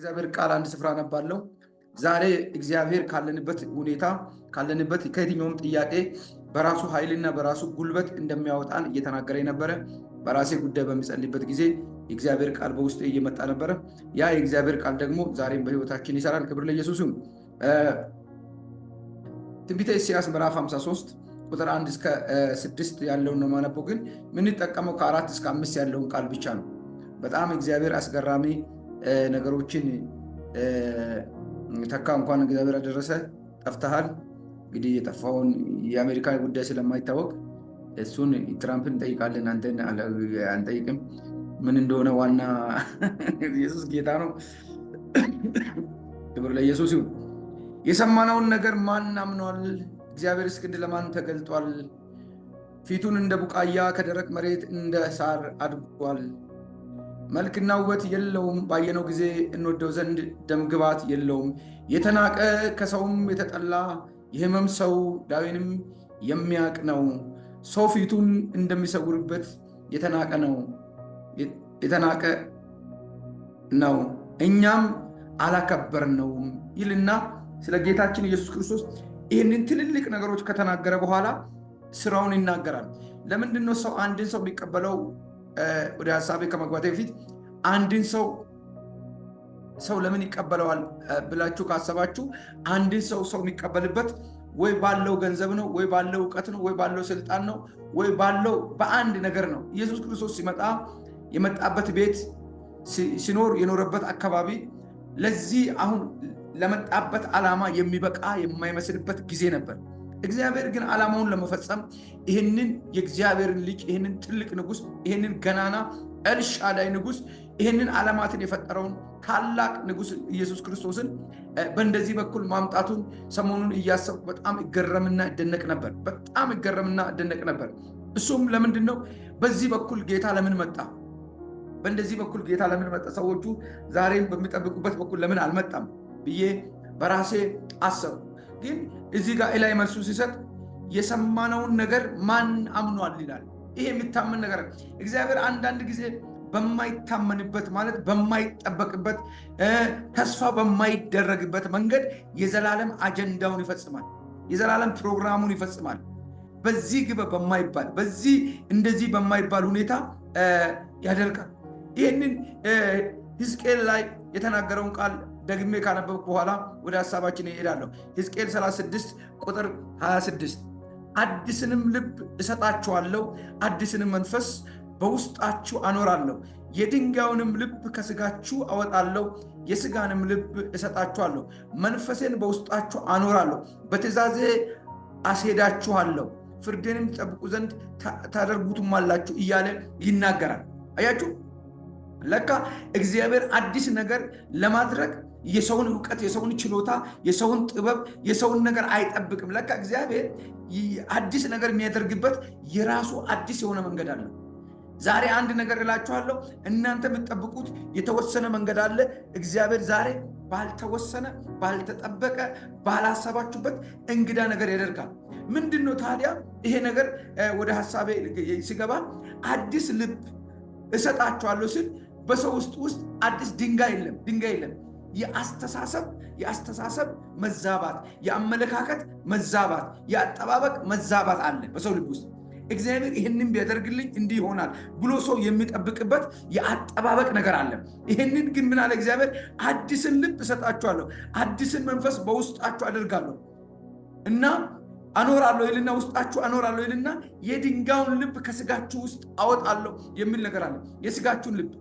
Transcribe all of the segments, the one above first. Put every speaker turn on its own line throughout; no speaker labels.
እግዚአብሔር ቃል አንድ ስፍራ ነባለው። ዛሬ እግዚአብሔር ካለንበት ሁኔታ ካለንበት ከየትኛውም ጥያቄ በራሱ ኃይልና በራሱ ጉልበት እንደሚያወጣን እየተናገረ ነበረ። በራሴ ጉዳይ በሚጸልይበት ጊዜ የእግዚአብሔር ቃል በውስጤ እየመጣ ነበረ። ያ የእግዚአብሔር ቃል ደግሞ ዛሬም በህይወታችን ይሰራል። ክብር ለኢየሱስ ይሁን። ትንቢተ ኢሳይያስ ምዕራፍ 53 ቁጥር 1 እስከ 6 ያለውን ነው ማነበው። ግን የምንጠቀመው ከ4 እስከ 5 ያለውን ቃል ብቻ ነው። በጣም እግዚአብሔር አስገራሚ ነገሮችን ተካ። እንኳን እግዚአብሔር አደረሰ። ጠፍተሃል። እንግዲህ የጠፋውን የአሜሪካ ጉዳይ ስለማይታወቅ እሱን ትራምፕን እንጠይቃለን። አንተን አንጠይቅም። ምን እንደሆነ ዋና ኢየሱስ ጌታ ነው። ክብር ለኢየሱስ ይሁን። የሰማነውን ነገር ማን አምኗል? እግዚአብሔርስ ክንድ ለማን ተገልጧል? ፊቱን እንደ ቡቃያ ከደረቅ መሬት እንደ ሳር አድጓል። መልክና ውበት የለውም፣ ባየነው ጊዜ እንወደው ዘንድ ደምግባት የለውም። የተናቀ ከሰውም የተጠላ የሕመም ሰው ዳዌንም የሚያቅ ነው። ሰው ፊቱን እንደሚሰውርበት የተናቀ ነው፣ እኛም አላከበርነውም ይልና ስለ ጌታችን ኢየሱስ ክርስቶስ ይህንን ትልልቅ ነገሮች ከተናገረ በኋላ ስራውን ይናገራል። ለምንድነው ሰው አንድን ሰው የሚቀበለው? ወደ ሀሳቤ ከመግባቴ በፊት አንድን ሰው ለምን ይቀበለዋል ብላችሁ ካሰባችሁ አንድን ሰው የሚቀበልበት ወይ ባለው ገንዘብ ነው፣ ወይ ባለው እውቀት ነው፣ ወይ ባለው ስልጣን ነው፣ ወይ ባለው በአንድ ነገር ነው። ኢየሱስ ክርስቶስ ሲመጣ የመጣበት ቤት ሲኖር የኖረበት አካባቢ ለዚህ አሁን ለመጣበት ዓላማ የሚበቃ የማይመስልበት ጊዜ ነበር። እግዚአብሔር ግን ዓላማውን ለመፈጸም ይህንን የእግዚአብሔርን ልጅ ይህንን ትልቅ ንጉሥ ይህንን ገናና ኤልሻዳይ ንጉሥ ይህንን ዓለማትን የፈጠረውን ታላቅ ንጉሥ ኢየሱስ ክርስቶስን በእንደዚህ በኩል ማምጣቱን ሰሞኑን እያሰብኩ በጣም ይገረምና ይደነቅ ነበር። እሱም ለምንድን ነው በዚህ በኩል ጌታ ለምን መጣ? በእንደዚህ በኩል ጌታ ለምን መጣ? ሰዎቹ ዛሬም በሚጠብቁበት በኩል ለምን አልመጣም ብዬ በራሴ አሰብኩ። ግን እዚህ ጋር ላይ መልሱ ሲሰጥ የሰማነውን ነገር ማን አምኗል ይላል። ይሄ የሚታመን ነገር እግዚአብሔር አንዳንድ ጊዜ በማይታመንበት ማለት በማይጠበቅበት ተስፋ በማይደረግበት መንገድ የዘላለም አጀንዳውን ይፈጽማል። የዘላለም ፕሮግራሙን ይፈጽማል። በዚህ ግበ በማይባል በዚህ እንደዚህ በማይባል ሁኔታ ያደርጋል። ይህንን ሕዝቅኤል ላይ የተናገረውን ቃል ደግሜ ካነበብኩ በኋላ ወደ ሐሳባችን ይሄዳለሁ። ሕዝቅኤል 36 ቁጥር 26 አዲስንም ልብ እሰጣችኋለሁ፣ አዲስንም መንፈስ በውስጣችሁ አኖራለሁ፣ የድንጋዩንም ልብ ከስጋችሁ አወጣለሁ፣ የስጋንም ልብ እሰጣችኋለሁ፣ መንፈሴን በውስጣችሁ አኖራለሁ፣ በትእዛዜ አስሄዳችኋለሁ፣ ፍርዴንም ትጠብቁ ዘንድ ታደርጉትማላችሁ እያለ ይናገራል። አያችሁ፣ ለካ እግዚአብሔር አዲስ ነገር ለማድረግ የሰውን እውቀት፣ የሰውን ችሎታ፣ የሰውን ጥበብ፣ የሰውን ነገር አይጠብቅም። ለካ እግዚአብሔር አዲስ ነገር የሚያደርግበት የራሱ አዲስ የሆነ መንገድ አለ። ዛሬ አንድ ነገር እላችኋለሁ፣ እናንተ የምትጠብቁት የተወሰነ መንገድ አለ። እግዚአብሔር ዛሬ ባልተወሰነ፣ ባልተጠበቀ፣ ባላሰባችሁበት እንግዳ ነገር ያደርጋል። ምንድነው ታዲያ ይሄ ነገር? ወደ ሐሳቤ ሲገባ አዲስ ልብ እሰጣችኋለሁ ስል በሰው ውስጥ አዲስ ድንጋይ የለም። የአስተሳሰብ መዛባት፣ የአመለካከት መዛባት፣ የአጠባበቅ መዛባት አለ በሰው ልብ ውስጥ። እግዚአብሔር ይህንን ቢያደርግልኝ እንዲህ ይሆናል ብሎ ሰው የሚጠብቅበት የአጠባበቅ ነገር አለ። ይህንን ግን ምን አለ እግዚአብሔር? አዲስን ልብ እሰጣችኋለሁ፣ አዲስን መንፈስ በውስጣችሁ አደርጋለሁ እና አኖራለሁ ይልና ውስጣችሁ አኖራለሁ ይልና የድንጋዩን ልብ ከስጋችሁ ውስጥ አወጣለሁ የሚል ነገር አለ። የስጋችሁን ልብ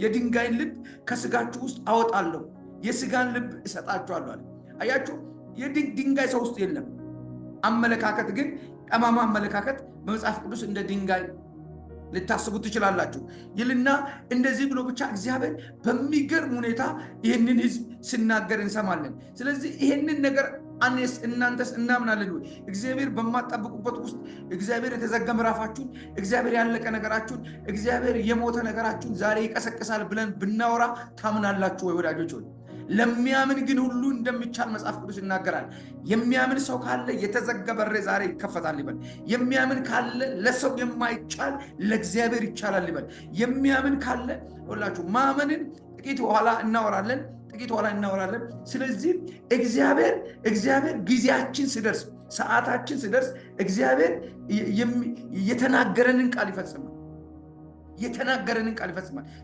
የድንጋይን ልብ ከስጋችሁ ውስጥ አወጣለሁ፣ የስጋን ልብ እሰጣችኋለሁ አለ። አያችሁ፣ ድንጋይ ሰው ውስጥ የለም። አመለካከት ግን ጠማማ አመለካከት በመጽሐፍ ቅዱስ እንደ ድንጋይ ልታስቡት ትችላላችሁ ይልና እንደዚህ ብሎ ብቻ እግዚአብሔር በሚገርም ሁኔታ ይህንን ሕዝብ ሲናገር እንሰማለን። ስለዚህ ይህንን ነገር እናንተስ እናምናለን ወይ? እግዚአብሔር በማጠብቁበት ውስጥ እግዚአብሔር የተዘጋ ምዕራፋችሁን፣ እግዚአብሔር ያለቀ ነገራችሁን፣ እግዚአብሔር የሞተ ነገራችሁን ዛሬ ይቀሰቅሳል ብለን ብናወራ ታምናላችሁ ወይ ወዳጆች? ለሚያምን ግን ሁሉ እንደሚቻል መጽሐፍ ቅዱስ ይናገራል። የሚያምን ሰው ካለ የተዘጋ በር ዛሬ ይከፈታል ይበል። የሚያምን ካለ ለሰው የማይቻል ለእግዚአብሔር ይቻላል ይበል። የሚያምን ካለ ሁላችሁ ማመንን ጥቂት ኋላ እናወራለን። ስለዚህ እግዚአብሔር ጊዜያችን ሲደርስ ሰዓታችን ሲደርስ እግዚአብሔር የተናገረንን ቃል ይፈጽማል።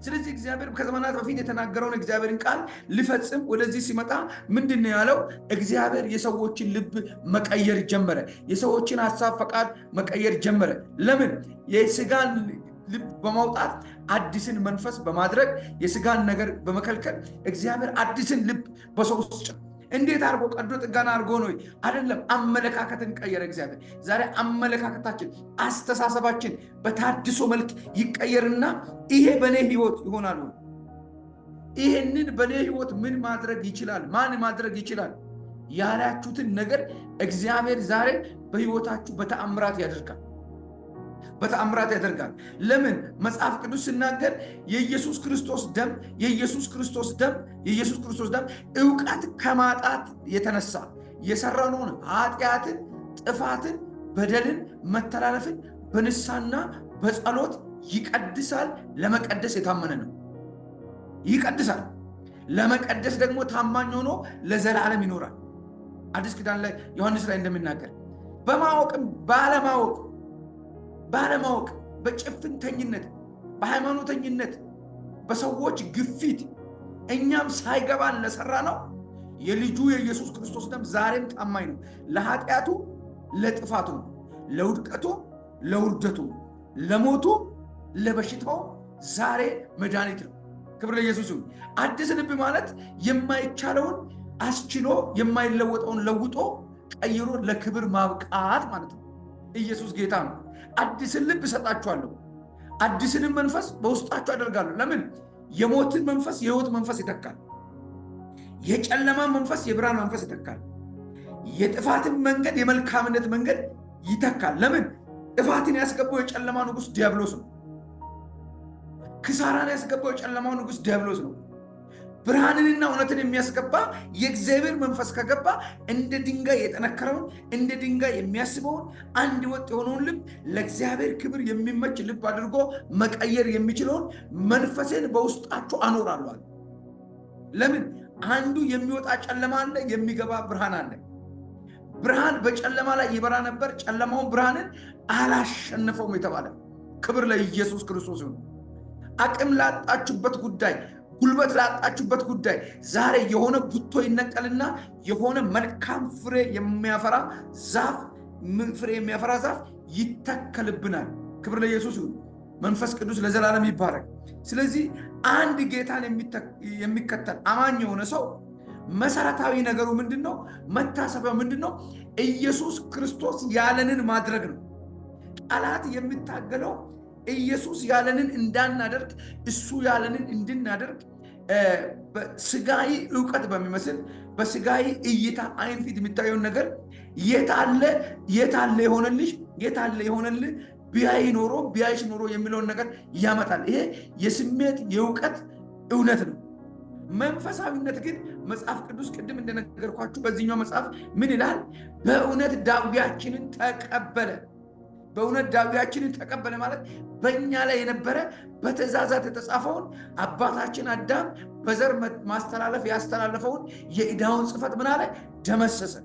ስለዚህ እግዚአብሔር ከዘመናት በፊት የተናገረውን እግዚአብሔርን ቃል ሊፈጽም ወደዚህ ሲመጣ ምንድን ነው ያለው? እግዚአብሔር የሰዎችን ልብ መቀየር ጀመረ። የሰዎችን ሐሳብ፣ ፈቃድ መቀየር ጀመረ። ለምን? የስጋን ልብ በማውጣት አዲስን መንፈስ በማድረግ የስጋን ነገር በመከልከል እግዚአብሔር አዲስን ልብ በሰው ውስጥ እንዴት አድርጎ ቀዶ ጥገና አድርጎ ነው? አይደለም። አመለካከትን ቀየረ እግዚአብሔር። ዛሬ አመለካከታችን፣ አስተሳሰባችን በታድሶ መልክ ይቀየርና ይሄ በኔ ህይወት ይሆናል። ይሄንን በኔ ህይወት ምን ማድረግ ይችላል? ማን ማድረግ ይችላል? ያላችሁትን ነገር እግዚአብሔር ዛሬ በህይወታችሁ በተአምራት ያደርጋል። ለምን? መጽሐፍ ቅዱስ ሲናገር የኢየሱስ ክርስቶስ ደም ዕውቀት ከማጣት የተነሳ የሰራነውን ኃጢአትን፣ ጥፋትን፣ በደልን፣ መተላለፍን በንስሐና በጸሎት ይቀድሳል። ለመቀደስ የታመነ ነው። ይቀድሳል። ለመቀደስ ደግሞ ታማኝ ሆኖ ለዘላለም ይኖራል። አዲስ ኪዳን ላይ ዮሐንስ ላይ እንደሚናገር በማወቅም ባለማወቅ በጭፍንተኝነት በሃይማኖተኝነት በሰዎች ግፊት እኛም ሳይገባን ለሰራ ነው የልጁ የኢየሱስ ክርስቶስ ደም ዛሬም ታማኝ ነው። ለኃጢአቱ፣ ለጥፋቱ፣ ለውድቀቱ፣ ለውርደቱ፣ ለሞቱ፣ ለበሽታው ዛሬ መድኃኒት ነው። ክብር ለኢየሱስ ይሁን። አዲስ ልብ ማለት የማይቻለውን አስችሎ የማይለወጠውን ለውጦ ቀይሮ ለክብር ማብቃት ማለት ነው። ኢየሱስ ጌታ ነው። አዲስን ልብ እሰጣችኋለሁ፣ አዲስንም መንፈስ በውስጣችሁ አደርጋለሁ። ለምን? የሞትን መንፈስ የሕይወት መንፈስ ይተካል። የጨለማ መንፈስ የብርሃን መንፈስ ይተካል። የጥፋትን መንገድ የመልካምነት መንገድ ይተካል። ለምን? ጥፋትን ያስገባው የጨለማ ንጉሥ ዲያብሎስ ነው። ክሳራን ያስገባው የጨለማው ንጉሥ ዲያብሎስ ነው። ብርሃንንና እውነትን የሚያስገባ የእግዚአብሔር መንፈስ ከገባ እንደ ድንጋይ የጠነከረውን እንደ ድንጋይ የሚያስበውን አንድ ወጥ የሆነውን ልብ ለእግዚአብሔር ክብር የሚመች ልብ አድርጎ መቀየር የሚችለውን መንፈሴን በውስጣችሁ አኖራለሁ። ለምን? አንዱ የሚወጣ ጨለማ አለ፣ የሚገባ ብርሃን አለ። ብርሃን በጨለማ ላይ ይበራ ነበር፣ ጨለማውን ብርሃንን አላሸነፈውም የተባለ። ክብር ለኢየሱስ ክርስቶስ ይሁን። አቅም ላጣችሁበት ጉዳይ፣ ጉልበት ላጣችሁበት ጉዳይ ዛሬ የሆነ ጉቶ ይነቀልና የሆነ መልካም ፍሬ የሚያፈራ ዛፍ ይተከልብናል። ክብር ለኢየሱስ ይሁን። መንፈስ ቅዱስ ለዘላለም ይባረክ። ስለዚህ አንድ ጌታን የሚከተል አማኝ የሆነ ሰው መሰረታዊ ነገሩ ምንድነው? መታሰቢያው ምንድነው? ኢየሱስ ክርስቶስ ያለንን ማድረግ ነው። ጠላት የሚታገለው ኢየሱስ ያለንን እንዳናደርግ፣ እሱ ያለንን እንድናደርግ በስጋዊ ዕውቀት በሚመስል በስጋዊ እይታ አይን ፊት የሚታየውን ነገር የታለ የሆነልህ ቢያይሽ ኖሮ የሚለውን ነገር ያመጣል። ይሄ የስሜት የእውቀት እውነት ነው። መንፈሳዊነት ግን መጽሐፍ ቅዱስ ቅድም እንደነገርኳችሁ በዚህኛው መጽሐፍ ምን ይላል? በእውነት ዳዊያችንን ተቀበለ። በእውነት ዳዊያችንን ተቀበለ ማለት በእኛ ላይ የነበረ በትእዛዛት የተጻፈውን አባታችን አዳም በዘር ማስተላለፍ ያስተላለፈውን የዕዳውን ጽሕፈት ምን አለ? ደመሰሰ።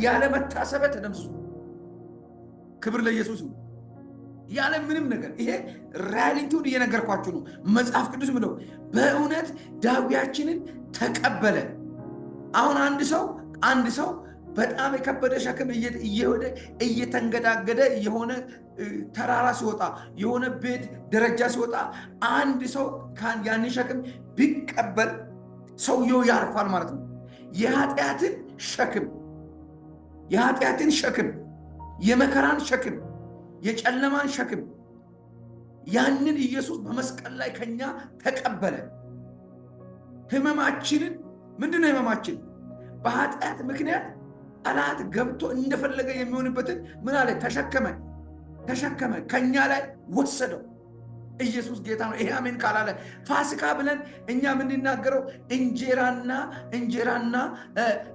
ያለ መታሰቢያ ተደምስሶ። ክብር ለኢየሱስ ይሁን። ያለ ምንም ነገር ይሄ ሪያሊቲውን እየነገርኳችሁ ነው። መጽሐፍ ቅዱስ ምለው በእውነት ዳዊያችንን ተቀበለ። አሁን አንድ ሰው በጣም የከበደ ሸክም እየሄደ እየተንገዳገደ የሆነ ተራራ ሲወጣ የሆነ ቤት ደረጃ ሲወጣ አንድ ሰው ያንን ሸክም ቢቀበል ሰውየው ያርፋል ማለት ነው። የኃጢአትን ሸክም፣ የመከራን ሸክም፣ የጨለማን ሸክም ያንን ኢየሱስ በመስቀል ላይ ከኛ ተቀበለ። ህመማችንን ምንድነው? ህመማችን በኃጢአት ምክንያት ጠላት ገብቶ እንደፈለገ የሚሆንበትን ምን አለ? ተሸከመ፣ ከኛ ላይ ወሰደው። ኢየሱስ ጌታ ነው። ይሄ አሜን ካላለ ፋሲካ ብለን እኛ የምንናገረው እንጀራና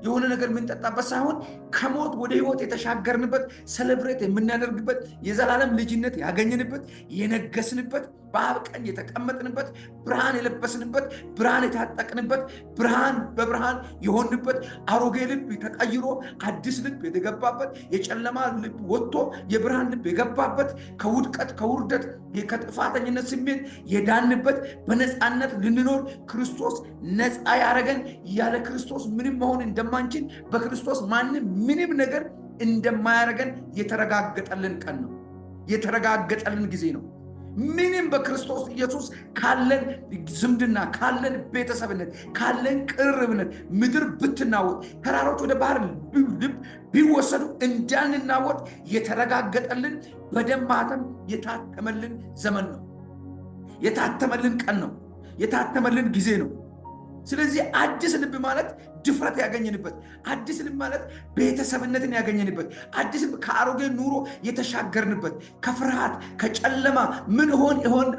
የሆነ ነገር የምንጠጣበት ሳይሆን ከሞት ወደ ህይወት የተሻገርንበት፣ ሰለብሬት የምናደርግበት፣ የዘላለም ልጅነት ያገኘንበት፣ የነገስንበት በአብ ቀኝ የተቀመጥንበት ብርሃን የለበስንበት ብርሃን የታጠቅንበት ብርሃን በብርሃን የሆንበት አሮጌ ልብ ተቀይሮ አዲስ ልብ የተገባበት የጨለማ ልብ ወጥቶ የብርሃን ልብ የገባበት ከውድቀት ከውርደት ከጥፋተኝነት ስሜት የዳንበት በነፃነት ልንኖር ክርስቶስ ነፃ ያረገን ያለ ክርስቶስ ምንም መሆን እንደማንችል በክርስቶስ ማንም ምንም ነገር እንደማያረገን የተረጋገጠልን ቀን ነው። የተረጋገጠልን ጊዜ ነው። ምንም በክርስቶስ ኢየሱስ ካለን ዝምድና ካለን ቤተሰብነት ካለን ቅርርብነት ምድር ብትናወጥ ተራሮች ወደ ባህር ልብ ቢወሰዱ እንዳንናወጥ የተረጋገጠልን በደም ማህተም የታተመልን ዘመን ነው። የታተመልን ቀን ነው። የታተመልን ጊዜ ነው። ስለዚህ አዲስ ልብ ማለት ድፍረት ያገኘንበት፣ አዲስ ልብ ማለት ቤተሰብነትን ያገኘንበት፣ አዲስ ልብ ከአሮጌ ኑሮ የተሻገርንበት፣ ከፍርሃት ከጨለማ ምን ይሆን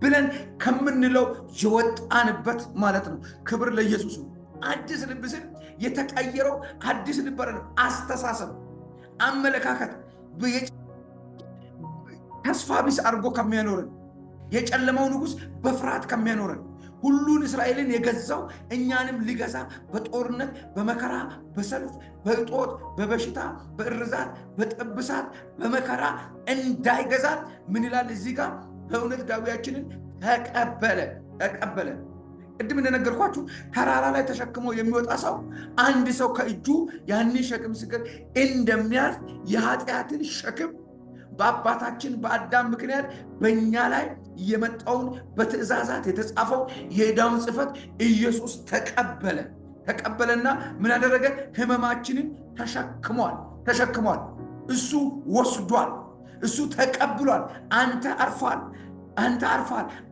ብለን ከምንለው የወጣንበት ማለት ነው። ክብር ለኢየሱስ ነው። አዲስ ልብ ስል የተቀየረው አዲስ ልብ አይደለም። አስተሳሰብ፣ አመለካከት ተስፋ ቢስ አድርጎ ከሚያኖረን የጨለማው ንጉሥ በፍርሃት ከሚያኖረን ሁሉን እስራኤልን የገዛው እኛንም ሊገዛ በጦርነት በመከራ በሰልፍ በእጦት በበሽታ በእርዛት በጥብሳት በመከራ እንዳይገዛን ምን ይላል እዚህ ጋር? በእውነት ዳዊያችንን ተቀበለ። ቅድም እንደነገርኳችሁ ተራራ ላይ ተሸክሞ የሚወጣ ሰው አንድ ሰው ከእጁ ያንን ሸክም ስቅል እንደሚያልፍ የኃጢአትን ሸክም በአባታችን በአዳም ምክንያት በእኛ ላይ የመጣውን በትእዛዛት የተጻፈው የዕዳውን ጽሕፈት ኢየሱስ ተቀበለና ምን አደረገ? ሕመማችንን ተሸክሟል። እሱ ወስዷል። እሱ ተቀብሏል። አንተ አርፋል፣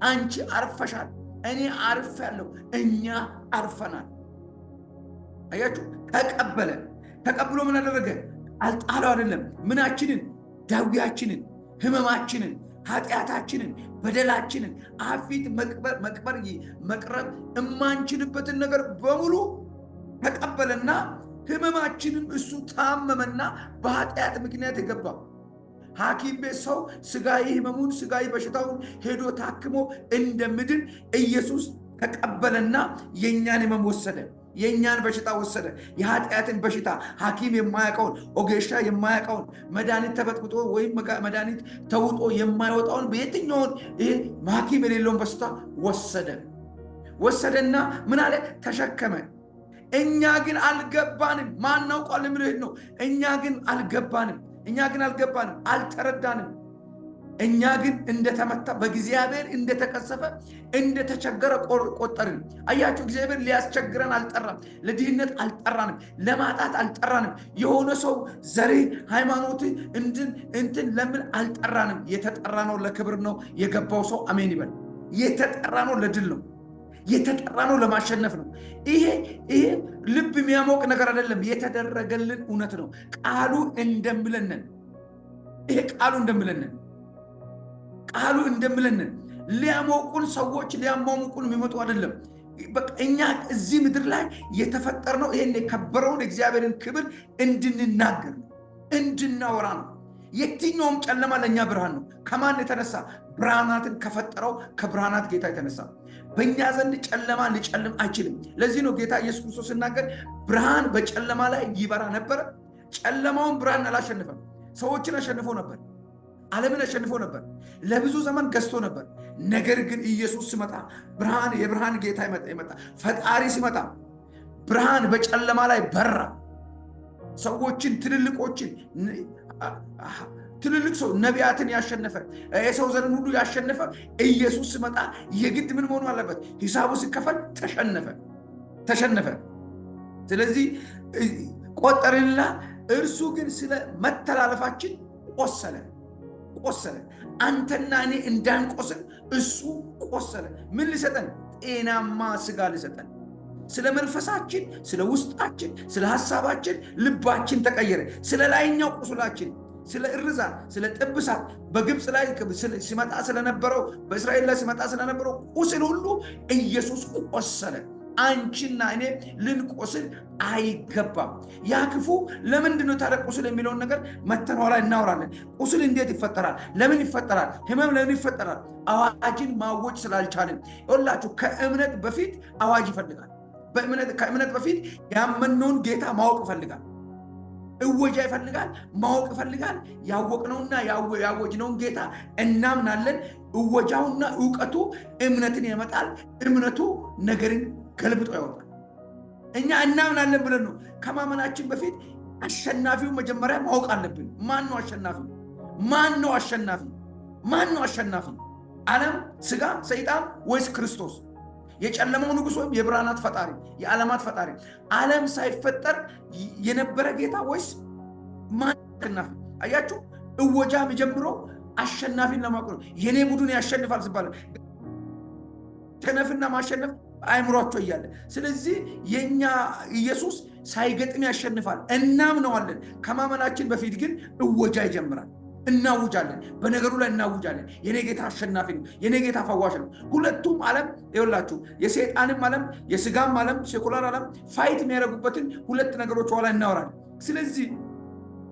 አንቺ አርፈሻል፣ እኔ አርፌያለሁ፣ እኛ አርፈናል። አያችሁ? ተቀብሎ ምን አደረገ? አልጣለው አይደለም። ምናችንን? ዳዊያችንን፣ ሕመማችንን፣ ኃጢአታችንን፣ በደላችንን አፊት መቅረብ እማንችልበትን ነገር በሙሉ ተቀበለና ሕመማችንን እሱ ታመመና በኃጢአት ምክንያት የገባ ሐኪም ቤት ሰው ስጋዊ ሕመሙን ስጋዊ በሽታውን ሄዶ ታክሞ እንደምድን ኢየሱስ ተቀበለና የእኛን ሕመም ወሰደ። የእኛን በሽታ ወሰደ። የኃጢአትን በሽታ ሐኪም የማያውቀውን ኦጌሻ የማያውቀውን መድኃኒት ተበጥብጦ ወይም መድኃኒት ተውጦ የማይወጣውን በየትኛውን ይሄ ሐኪም የሌለውን በሽታ ወሰደና ምን አለ? ተሸከመ። እኛ ግን አልገባንም። ማናውቋል ምልህ ነው። እኛ ግን አልገባንም፣ አልተረዳንም። እኛ ግን እንደተመታ በእግዚአብሔር እንደተቀሰፈ እንደተቸገረ ቆጠርን። አያችሁ፣ እግዚአብሔር ሊያስቸግረን አልጠራም። ለድህነት አልጠራንም። ለማጣት አልጠራንም። የሆነ ሰው ዘሬ ሃይማኖት እንትን ለምን አልጠራንም። የተጠራነው ለክብር ነው። የገባው ሰው አሜን ይበል። የተጠራነው ለድል ነው። የተጠራነው ለማሸነፍ ነው። ይሄ ልብ የሚያሞቅ ነገር አይደለም። የተደረገልን እውነት ነው። ቃሉ እንደምለንን ቃሉ እንደምለንን ሊያሞቁን ሰዎች ሊያሟሙቁን የሚመጡ አይደለም። በቃ እኛ እዚህ ምድር ላይ የተፈጠርነው ይሄን የከበረውን እግዚአብሔርን ክብር እንድንናገር ነው፣ እንድናወራ ነው። የትኛውም ጨለማ ለእኛ ብርሃን ነው። ከማን የተነሳ? ብርሃናትን ከፈጠረው ከብርሃናት ጌታ የተነሳ። በእኛ ዘንድ ጨለማ ሊጨልም አይችልም። ለዚህ ነው ጌታ ኢየሱስ ክርስቶስ ሲናገር ብርሃን በጨለማ ላይ ይበራ ነበረ። ጨለማውን ብርሃን አላሸንፈም። ሰዎችን አሸንፎ ነበር። ዓለምን አሸንፎ ነበር። ለብዙ ዘመን ገዝቶ ነበር። ነገር ግን ኢየሱስ ሲመጣ ብርሃን የብርሃን ጌታ ይመጣ ፈጣሪ ሲመጣ ብርሃን በጨለማ ላይ በራ። ሰዎችን ትልልቅ ሰው ነቢያትን ያሸነፈ የሰው ዘርን ሁሉ ያሸነፈ ኢየሱስ ሲመጣ የግድ ምን መሆኑ አለበት? ሂሳቡ ሲከፈል ተሸነፈ። ስለዚህ ቆጠርንና እርሱ ግን ስለ መተላለፋችን ቆሰለ። አንተና እኔ እንዳንቆስል እሱ ቆሰለ። ምን ሊሰጠን? ጤናማ ስጋ ሊሰጠን። ስለ መንፈሳችን፣ ስለ ውስጣችን፣ ስለ ሐሳባችን ልባችን ተቀየረ። ስለ ላይኛው ቁስላችን፣ ስለ እርዛት፣ ስለ ጥብሳት በግብፅ ላይ ሲመጣ ስለነበረው በእስራኤል ላይ ሲመጣ ስለነበረው ቁስል ሁሉ ኢየሱስ ቆሰለ። አንቺና እኔ ልንቆስል አይገባም። ያ ክፉ ለምንድን ነው ታዲያ ቁስል የሚለውን ነገር መተን ኋላ እናወራለን። ቁስል እንዴት ይፈጠራል? ለምን ይፈጠራል? ህመም ለምን ይፈጠራል? አዋጅን ማወጅ ስላልቻልን። ይኸውላችሁ ከእምነት በፊት አዋጅ ይፈልጋል። ከእምነት በፊት ያመነውን ጌታ ማወቅ ይፈልጋል። እወጃ ይፈልጋል፣ ማወቅ ይፈልጋል። ያወቅነውና ያወጅነውን ጌታ እናምናለን። እወጃውና እውቀቱ እምነትን ያመጣል። እምነቱ ነገርን ገልብጦ ያወጣል። እኛ እናምናለን ብለን ነው። ከማመናችን በፊት አሸናፊው መጀመሪያ ማወቅ አለብን። ማን ነው አሸናፊ? ማን ነው አሸናፊ? ማን ነው አሸናፊ? ዓለም፣ ስጋ፣ ሰይጣን ወይስ ክርስቶስ? የጨለማው ንጉሥ ወይም የብርሃናት ፈጣሪ፣ የዓለማት ፈጣሪ? ዓለም ሳይፈጠር የነበረ ጌታ ወይስ ማን አሸናፊ? አያችሁ፣ እወጃ የሚጀምረው አሸናፊን ለማወቅ ነው። የኔ ቡድን ያሸንፋል ሲባል ሸነፍና ማሸነፍ አይምሯቸው እያለ፣ ስለዚህ የኛ ኢየሱስ ሳይገጥም ያሸንፋል። እናምነዋለን። ከማመናችን በፊት ግን እወጃ ይጀምራል። እናውጃለን፣ በነገሩ ላይ እናውጃለን። የኔ ጌታ አሸናፊ ነው፣ የኔ ጌታ ፈዋሽ ነው። ሁለቱም ዓለም ይኸውላችሁ፣ የሰይጣንም ዓለም የስጋም ዓለም ሴኩላር ዓለም ፋይት የሚያደርጉበትን ሁለት ነገሮች ኋላ እናወራለን። ስለዚህ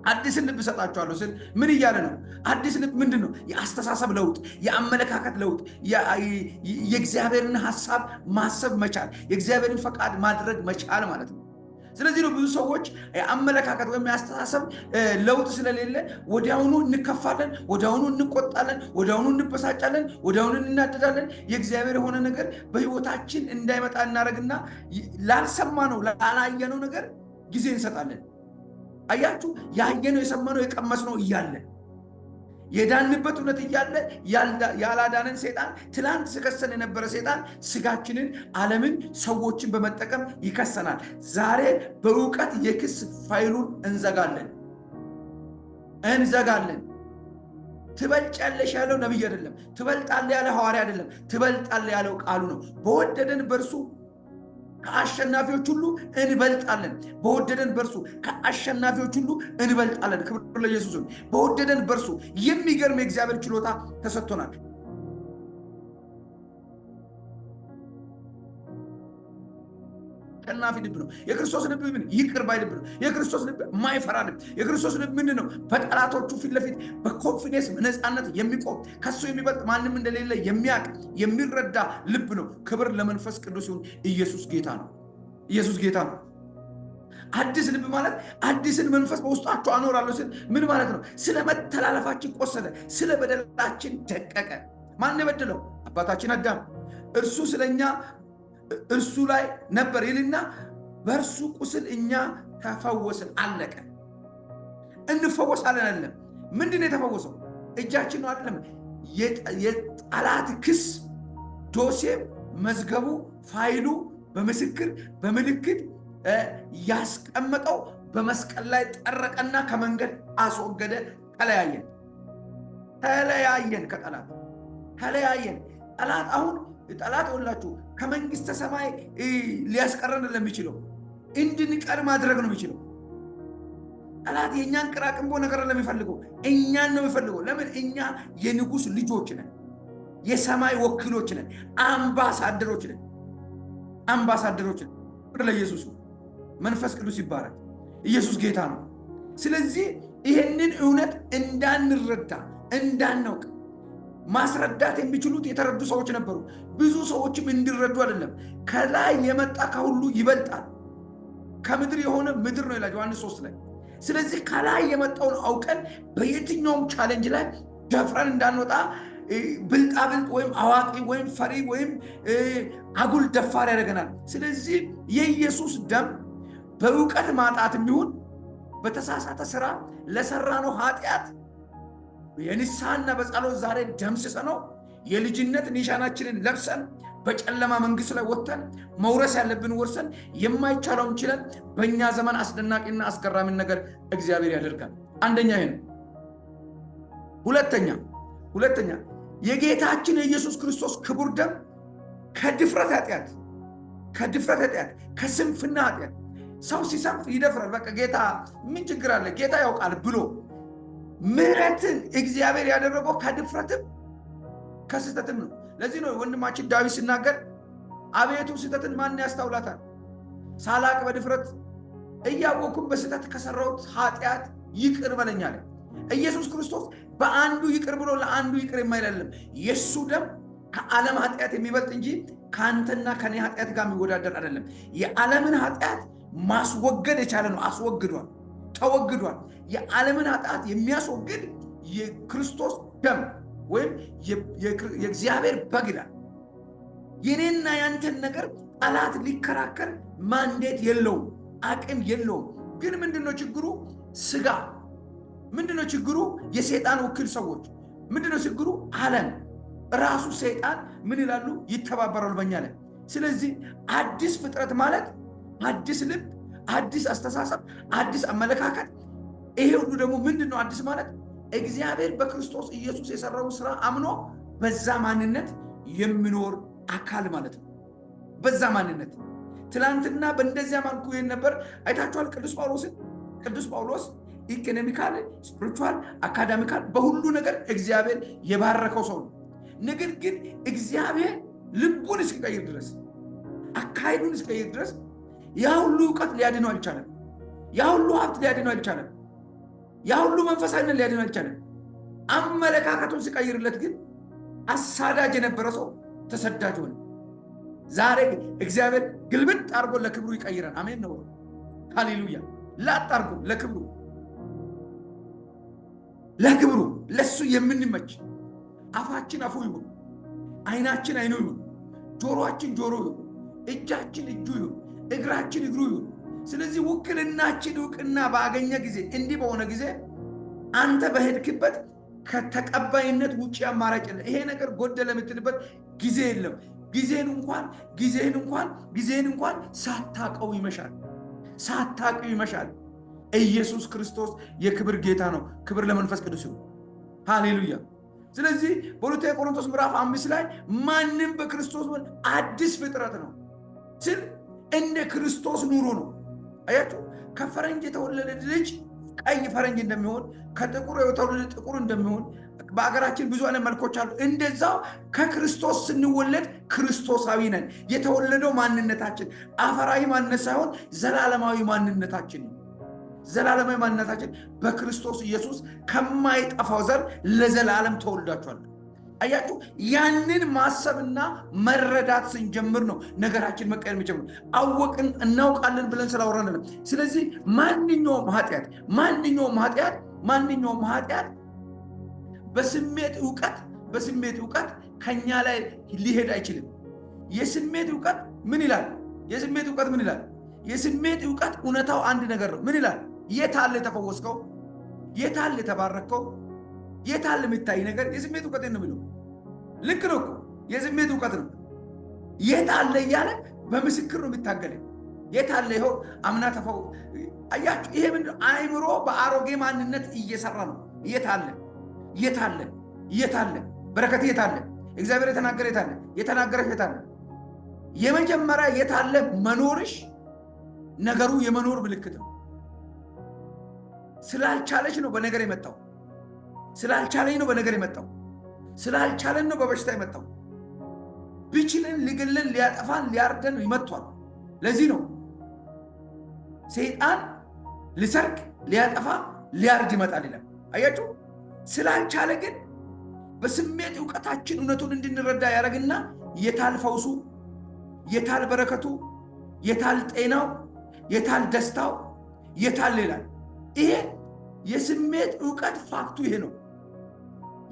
አዲስ ልብ እሰጣችኋለሁ ስል ምን እያለ ነው? አዲስ ልብ ምንድን ነው? የአስተሳሰብ ለውጥ፣ የአመለካከት ለውጥ፣ የእግዚአብሔርን ሐሳብ ማሰብ መቻል፣ የእግዚአብሔርን ፈቃድ ማድረግ መቻል ማለት ነው። ስለዚህ ነው ብዙ ሰዎች የአመለካከት ወይም የአስተሳሰብ ለውጥ ስለሌለ ወዲያውኑ እንከፋለን፣ ወዲያውኑ እንቆጣለን፣ ወዲያውኑ እንበሳጫለን፣ ወዲያውኑ እናደዳለን። የእግዚአብሔር የሆነ ነገር በሕይወታችን እንዳይመጣ እናደርግና ላልሰማነው ላላየነው ነገር ጊዜ እንሰጣለን። አያችሁ፣ ያየነው የሰማነው የቀመስነው እያለ የዳንበት እውነት እያለ ያላዳነን ሰይጣን፣ ትላንት ስከሰን የነበረ ሰይጣን ስጋችንን፣ ዓለምን፣ ሰዎችን በመጠቀም ይከሰናል። ዛሬ በእውቀት የክስ ፋይሉን እንዘጋለን። ትበልጫለሽ ያለው ነቢይ አይደለም። ትበልጣለህ ያለ ሐዋርያ አይደለም። ትበልጣለህ ያለው ቃሉ ነው። በወደደን በእርሱ ከአሸናፊዎች ሁሉ እንበልጣለን። በወደደን በርሱ ከአሸናፊዎች ሁሉ እንበልጣለን። ክብር ለኢየሱስ። በወደደን በርሱ የሚገርም የእግዚአብሔር ችሎታ ተሰጥቶናል። አሸናፊ ልብ ነው የክርስቶስ ልብ። ምን ይቅር ባይ ልብ ነው የክርስቶስ ልብ። የማይፈራ ልብ የክርስቶስ ልብ ምንድን ነው? በጠላቶቹ ፊት ለፊት በኮንፊደንስ ነፃነት የሚቆም ከሱ የሚበልጥ ማንም እንደሌለ የሚያውቅ የሚረዳ ልብ ነው። ክብር ለመንፈስ ቅዱስ ይሁን። ኢየሱስ ጌታ ነው። ኢየሱስ ጌታ ነው። አዲስ ልብ ማለት አዲስን መንፈስ በውስጣቸው አኖራለሁ ሲል ምን ማለት ነው? ስለ መተላለፋችን ቆሰለ፣ ስለ በደላችን ደቀቀ። ማን የበደለው? አባታችን አዳም። እርሱ ስለኛ እርሱ ላይ ነበር ይልና በእርሱ ቁስል እኛ ተፈወስን። አለቀ። እንፈወሳለን አይደለም። ምንድን ነው የተፈወሰው? እጃችን ነው አይደለም። የጠላት ክስ ዶሴ፣ መዝገቡ፣ ፋይሉ በምስክር በምልክት ያስቀመጠው በመስቀል ላይ ጠረቀና ከመንገድ አስወገደ። ተለያየን ከጠላት ተለያየን። ጠላት አሁን ጠላት ሁላችሁ ከመንግስተ ሰማይ ሊያስቀረን ለሚችለው እንድንቀር ማድረግ ነው የሚችለው። ጠላት የእኛን ቅራቅንቦ ነገር ለሚፈልገው እኛን ነው የሚፈልገው። ለምን? እኛ የንጉሥ ልጆች ነን፣ የሰማይ ወኪሎች ነን፣ አምባሳደሮች ነን። ለኢየሱስ መንፈስ ቅዱስ ይባረክ። ኢየሱስ ጌታ ነው። ስለዚህ ይህንን እውነት እንዳንረዳ እንዳናውቅ ማስረዳት የሚችሉት የተረዱ ሰዎች ነበሩ። ብዙ ሰዎችም እንዲረዱ አይደለም። ከላይ የመጣ ከሁሉ ይበልጣል። ከምድር የሆነ ምድር ነው ይላል ዮሐንስ 3 ላይ። ስለዚህ ከላይ የመጣውን አውቀን በየትኛውም ቻሌንጅ ላይ ደፍረን እንዳንወጣ ብልጣብልጥ ወይም አዋቂ ወይም ፈሪ ወይም አጉል ደፋር ያደርገናል። ስለዚህ የኢየሱስ ደም በእውቀት ማጣት የሚሆን በተሳሳተ ስራ ለሰራነው ኃጢአት የንስሐና በጸሎት ዛሬ ደምስሰነው የልጅነት ኒሻናችንን ለብሰን በጨለማ መንግስት ላይ ወጥተን መውረስ ያለብን ወርሰን የማይቻለውን ችለን በእኛ ዘመን አስደናቂና አስገራሚ ነገር እግዚአብሔር ያደርጋል። አንደኛ ይሄ ነው። ሁለተኛ የጌታችን የኢየሱስ ክርስቶስ ክቡር ደም ከድፍረት ኃጢአት ከስንፍና ኃጢአት ሰው ሲሰንፍ ይደፍራል። በቃ ጌታ ምን ችግር አለ ጌታ ያውቃል ብሎ ምሕረትን እግዚአብሔር ያደረገው ከድፍረትም ከስህተትም ነው። ለዚህ ነው ወንድማችን ዳዊት ሲናገር አቤቱ ስህተትን ማን ያስተውላታል? ሳላቅ በድፍረት እያወቅኩም በስህተት ከሰራሁት ኃጢአት ይቅር በለኝ አለ። ኢየሱስ ክርስቶስ በአንዱ ይቅር ብሎ ለአንዱ ይቅር የማይላለም የሱ ደም ከዓለም ኃጢአት የሚበልጥ እንጂ ከአንተና ከኔ ኃጢአት ጋር የሚወዳደር አይደለም። የዓለምን ኃጢአት ማስወገድ የቻለ ነው። አስወግዷል፣ ተወግዷል። የዓለምን ኃጢአት የሚያስወግድ የክርስቶስ ደም ወይም የእግዚአብሔር በግ ይላል። የኔና ያንተን ነገር ጠላት ሊከራከር ማንዴት የለውም፣ አቅም የለውም። ግን ምንድነው ችግሩ? ስጋ። ምንድነው ችግሩ? የሰይጣን ወኪል ሰዎች። ምንድነው ችግሩ? ዓለም ራሱ ሰይጣን ምን ይላሉ? ይተባበራሉ በእኛ ላይ። ስለዚህ አዲስ ፍጥረት ማለት አዲስ ልብ፣ አዲስ አስተሳሰብ፣ አዲስ አመለካከት። ይሄ ሁሉ ደግሞ ምንድነው አዲስ ማለት? እግዚአብሔር በክርስቶስ ኢየሱስ የሰራውን ስራ አምኖ በዛ ማንነት የሚኖር አካል ማለት ነው። በዛ ማንነት ትላንትና በእንደዚያ መልኩ ይሄን ነበር። አይታችኋል ቅዱስ ጳውሎስ ኢኮኖሚካል፣ ስፒሪቹዋል፣ አካዳሚካል በሁሉ ነገር እግዚአብሔር የባረከው ሰው ነው። ነገር ግን እግዚአብሔር ልቡን እስኪቀይር ድረስ፣ አካሄዱን እስኪቀይር ድረስ ያ ሁሉ እውቀት ሊያድነው አልቻለም። ያ ሁሉ ሀብት ሊያድነው አልቻለም። ያ ሁሉ መንፈሳዊነት ሊያድነው አልቻለም። አመለካከቱን ሲቀይርለት ግን አሳዳጅ የነበረ ሰው ተሰዳጅ ሆነ። ዛሬ እግዚአብሔር ግልብጥ አድርጎ ለክብሩ ይቀይራል። አሜን ነው። ሃሌሉያ። ላጥ አድርጎ ለክብሩ ለሱ የምንመች አፋችን አፉ ይሁን፣ አይናችን አይኑ ይሁን፣ ጆሮአችን ጆሮ ይሁን፣ እጃችን እጁ ይሁን፣ እግራችን እግሩ ይሁን። ስለዚህ ውክልናችን እውቅና ባገኘ ጊዜ፣ እንዲህ በሆነ ጊዜ አንተ በሄድክበት ከተቀባይነት ውጪ አማራጭ የለም። ይሄ ነገር ጎደለ የምትልበት ጊዜ የለም። ጊዜን እንኳን ሳታቀው ይመሻል። ኢየሱስ ክርስቶስ የክብር ጌታ ነው። ክብር ለመንፈስ ቅዱስ ይሁን። ሃሌሉያ። ስለዚህ በሁለተኛ ቆሮንቶስ ምዕራፍ 5 ላይ ማንም በክርስቶስ አዲስ ፍጥረት ነው ስል እንደ ክርስቶስ ኑሮ ነው። አያችሁ፣ ከፈረንጅ የተወለደ ልጅ ቀይ ፈረንጅ እንደሚሆን፣ ከጥቁር የተወለደ ጥቁር እንደሚሆን፣ በአገራችን ብዙ አይነት መልኮች አሉ። እንደዛው ከክርስቶስ ስንወለድ ክርስቶሳዊ ነን። የተወለደው ማንነታችን አፈራዊ ማንነት ሳይሆን ዘላለማዊ ማንነታችን ነው። ዘላለማዊ ማንነታችን በክርስቶስ ኢየሱስ ከማይጠፋው ዘር ለዘላለም ተወልዳችኋል። አያችሁ፣ ያንን ማሰብና መረዳት ስንጀምር ነው ነገራችን መቀየር የሚጀምር። አወቅን እናውቃለን ብለን ስላወራን አይደለም። ስለዚህ ማንኛውም ኃጢአት በስሜት ዕውቀት ከኛ ላይ ሊሄድ አይችልም። የስሜት ዕውቀት ምን ይላል? የስሜት ዕውቀት እውነታው አንድ ነገር ነው። ምን ይላል? የታለ የተፈወስከው? የታለ የተባረከው? የታለ የሚታይ ነገር? የስሜት ዕውቀት ነው የሚለው። ልክ ነው እኮ የስሜት ዕውቀት ነው። የታለ እያለ በምስክር ነው የሚታገለ። የታለ ይኸው አምና ተፈው። አያችሁ፣ ይሄ ምንድነው? አእምሮ በአሮጌ ማንነት እየሰራ ነው። የታለ በረከት? የታለ እግዚአብሔር የተናገረ? የታለ የተናገረሽ? የታለ የመጀመሪያ የታለ መኖርሽ ነገሩ የመኖር ምልክት ነው። ስላልቻለች ነው በነገር የመጣው። ስላልቻለኝ ነው በነገር የመጣው። ስላልቻለን ነው በበሽታ የመጣው። ቢችልን ሊገለን፣ ሊያጠፋን፣ ሊያርደን ይመጥቷል። ለዚህ ነው ሰይጣን ሊሰርቅ፣ ሊያጠፋ፣ ሊያርድ ይመጣል ይላል። አያችሁ፣ ስላልቻለ ግን በስሜት ዕውቀታችን እውነቱን እንድንረዳ ያደርግና የታል ፈውሱ፣ የታል በረከቱ፣ የታል ጤናው፣ የታል ደስታው፣ የታል ይላል። ይሄ የስሜት ዕውቀት ፋክቱ ይሄ ነው።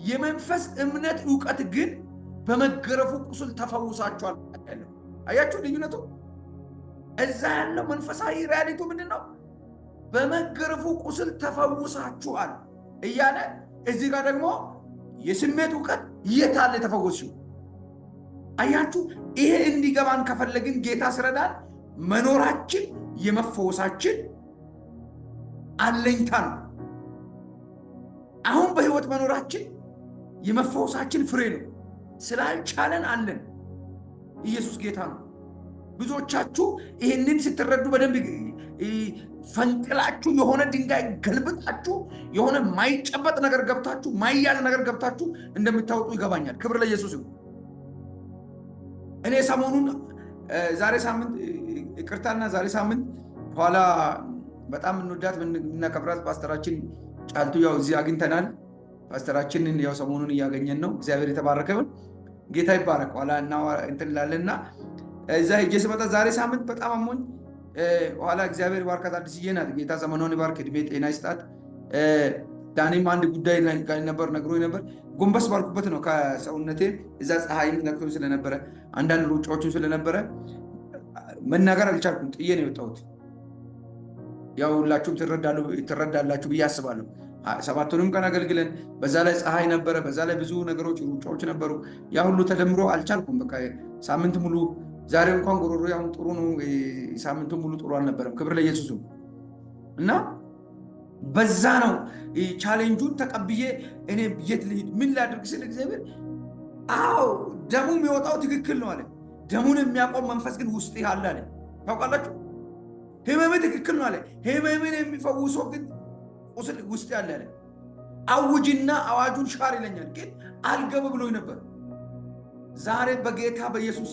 የመንፈስ እምነት ዕውቀት ግን በመገረፉ ቁስል ተፈውሳችኋል ያለው። አያችሁ ልዩነቱ? እዛ ያለው መንፈሳዊ ሪያሊቱ ምንድን ነው? በመገረፉ ቁስል ተፈውሳችኋል እያለ፣ እዚህ ጋር ደግሞ የስሜት ዕውቀት የታለ ተፈወስሽው። አያችሁ፣ ይሄ እንዲገባን ከፈለግን ጌታ ስረዳን መኖራችን የመፈወሳችን አለኝታ ነው። አሁን በህይወት መኖራችን የመፈወሳችን ፍሬ ነው። ስላልቻለን አለን። ኢየሱስ ጌታ ነው። ብዙዎቻችሁ ይህንን ስትረዱ በደንብ ፈንቅላችሁ የሆነ ድንጋይ ገልብጣችሁ የሆነ ማይጨበጥ ነገር ገብታችሁ ማይያዝ ነገር ገብታችሁ እንደምታወጡ ይገባኛል። ክብር ለኢየሱስ ይሁን። እኔ ሰሞኑን ዛሬ ሳምንት ይቅርታና ዛሬ ሳምንት ኋላ በጣም እንወዳት የምናከብራት ፓስተራችን ጫልቱ ያው እዚህ አግኝተናል። ፓስተራችንን ያው ሰሞኑን እያገኘን ነው። እግዚአብሔር የተባረከ ይሁን። ጌታ ይባረክ። ኋላ እና እንትን እንላለንና እዛ ሄጄ ስመጣ ዛሬ ሳምንት በጣም አሞኝ ኋላ እግዚአብሔር ባርካት። አዲስዬ ናት። ጌታ ዘመኗን ይባርክ፣ እድሜ ጤና ይስጣት። ዳኒም አንድ ጉዳይ ነበር ነግሮኝ ነበር። ጎንበስ ባልኩበት ነው ከሰውነቴ እዛ ፀሐይም ነክቶኝ ስለነበረ አንዳንድ ሩጫዎችን ስለነበረ መናገር አልቻልኩም። ጥዬ ነው የወጣሁት። ያው ሁላችሁም ትረዳላችሁ ብዬ አስባለሁ። 7ቱንም ቀን አገልግለን በዛ ላይ ፀሐይ ነበረ፣ በዛ ላይ ብዙ ነገሮች ሩጫዎች ነበሩ። ያ ሁሉ ተደምሮ አልቻልኩም። በቃ ሳምንት ሙሉ ዛሬ እንኳን ጎሮሮ ያሁን ጥሩ ነው። ሳምንቱ ሙሉ ጥሩ አልነበረም። ክብር ለኢየሱስ እና በዛ ነው ቻሌንጁን ተቀብዬ እኔ የት ልሂድ ምን ላድርግ ስል እግዚአብሔር አዎ ደሙ የሚወጣው ትክክል ነው አለ። ደሙን የሚያቆም መንፈስ ግን ውስጥ ያለ አለ። ታውቃላችሁ ህመም ትክክል ነው አለ። ህመምን የሚፈውሰው ግን ቁስል ውስጥ ያለ አለ። አውጅና አዋጁን ሻር ይለኛል። ግን አልገብ ብሎኝ ነበር። ዛሬ በጌታ በኢየሱስ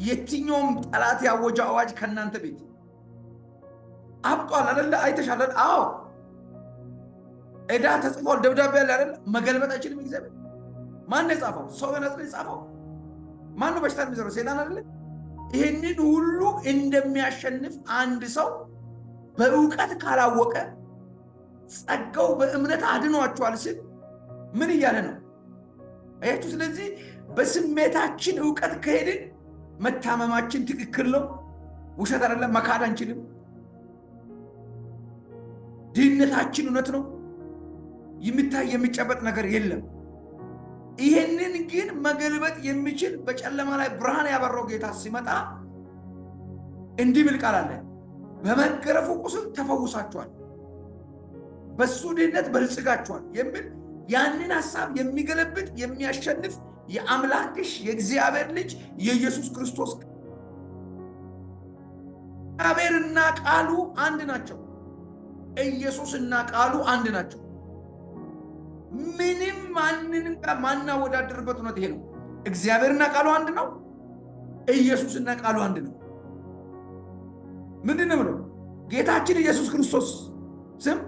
የትኛውም ጠላት ያወጀ አዋጅ ከናንተ ቤት አብጧል አይደለ? አይተሻል? አዎ እዳ ተጽፏል። ደብዳቤ ያለ አይደለ? መገልበጥ አይችልም እግዚአብሔር። ማን ነው የጻፈው? ሰው ነው የጻፈው? ማን ነው በሽታ የሚዘረው? ሰይጣን አይደለ? ይሄንን ሁሉ እንደሚያሸንፍ አንድ ሰው በእውቀት ካላወቀ ጸጋው በእምነት አድኗቸዋል ሲል ምን እያለ ነው? አያችሁ? ስለዚህ በስሜታችን እውቀት ከሄድን መታመማችን ትክክል ነው፣ ውሸት አይደለም፣ መካድ አንችልም። ድህነታችን እውነት ነው፣ የሚታይ የሚጨበጥ ነገር የለም። ይሄንን ግን መገልበጥ የሚችል በጨለማ ላይ ብርሃን ያበራው ጌታ ሲመጣ እንዲህ ብል ቃል አለ፣ በመገረፉ ቁስል ተፈውሳችኋል፣ በሱ ድህነት በልጽጋችኋል የሚል ያንን ሐሳብ የሚገለብጥ የሚያሸንፍ የአምላክሽ የእግዚአብሔር ልጅ የኢየሱስ ክርስቶስ እግዚአብሔርና ቃሉ አንድ ናቸው። ኢየሱስና ቃሉ አንድ ናቸው። ምንም ማንንም ጋር ማናወዳደርበት እውነት ይሄ ነው። እግዚአብሔርና ቃሉ አንድ ነው። ኢየሱስና ቃሉ አንድ ነው። ምንድን ነው ብለው ጌታችን ኢየሱስ ክርስቶስ ስም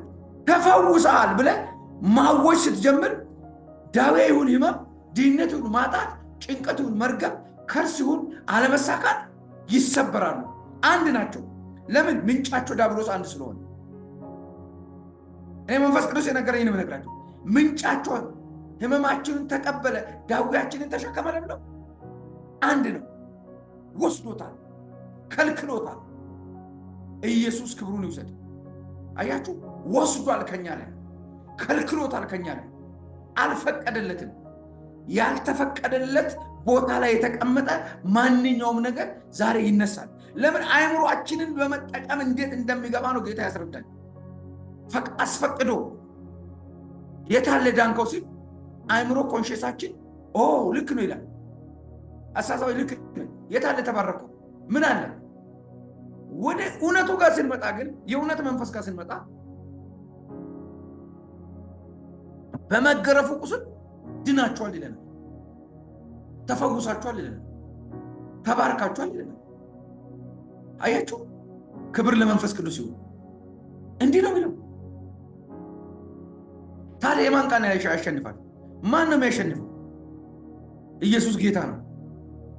ተፈውሰሃል ብለህ ማወጅ ስትጀምር ዳዌ ይሁን ህመም፣ ድህነት ይሁን ማጣት፣ ጭንቀት ይሁን መርገም፣ ከርስ ይሁን አለመሳካት ይሰበራሉ። አንድ ናቸው። ለምን? ምንጫቸው ዲያብሎስ አንድ ስለሆነ። እኔ መንፈስ ቅዱስ የነገረኝ ነው የምነግራቸው። ምንጫቸው ህመማችንን ተቀበለ፣ ዳዊያችንን ተሸከመ ነው። አንድ ነው። ወስዶታል፣ ከልክሎታል። ኢየሱስ ክብሩን ይውሰድ። አያችሁ፣ ወስዷል ከኛ ላይ፣ ከልክሎታል ከኛ ላይ፣ አልፈቀደለትም። ያልተፈቀደለት ቦታ ላይ የተቀመጠ ማንኛውም ነገር ዛሬ ይነሳል። ለምን? አእምሮአችንን በመጠቀም እንዴት እንደሚገባ ነው ጌታ ያስረዳል። አስፈቅዶ የታለ ዳንከው ሲል አእምሮ ኮንሽሳችን ልክ ነው ይላል። አሳሳቢ ልክ ነው። የታለ ተባረከው ምን አለ? ወደ እውነቱ ጋር ስንመጣ ግን የእውነት መንፈስ ጋር ስንመጣ በመገረፉ ቁስል ድናችኋል ይለናል። ተፈውሳችኋል ይለናል። ተባርካችኋል ይለናል። አያችሁ፣ ክብር ለመንፈስ ቅዱስ ይሁን። እንዲህ ነው የሚለው። ታዲያ የማን ቃል ያሸንፋል? ማን ነው የሚያሸንፈው? ኢየሱስ ጌታ ነው።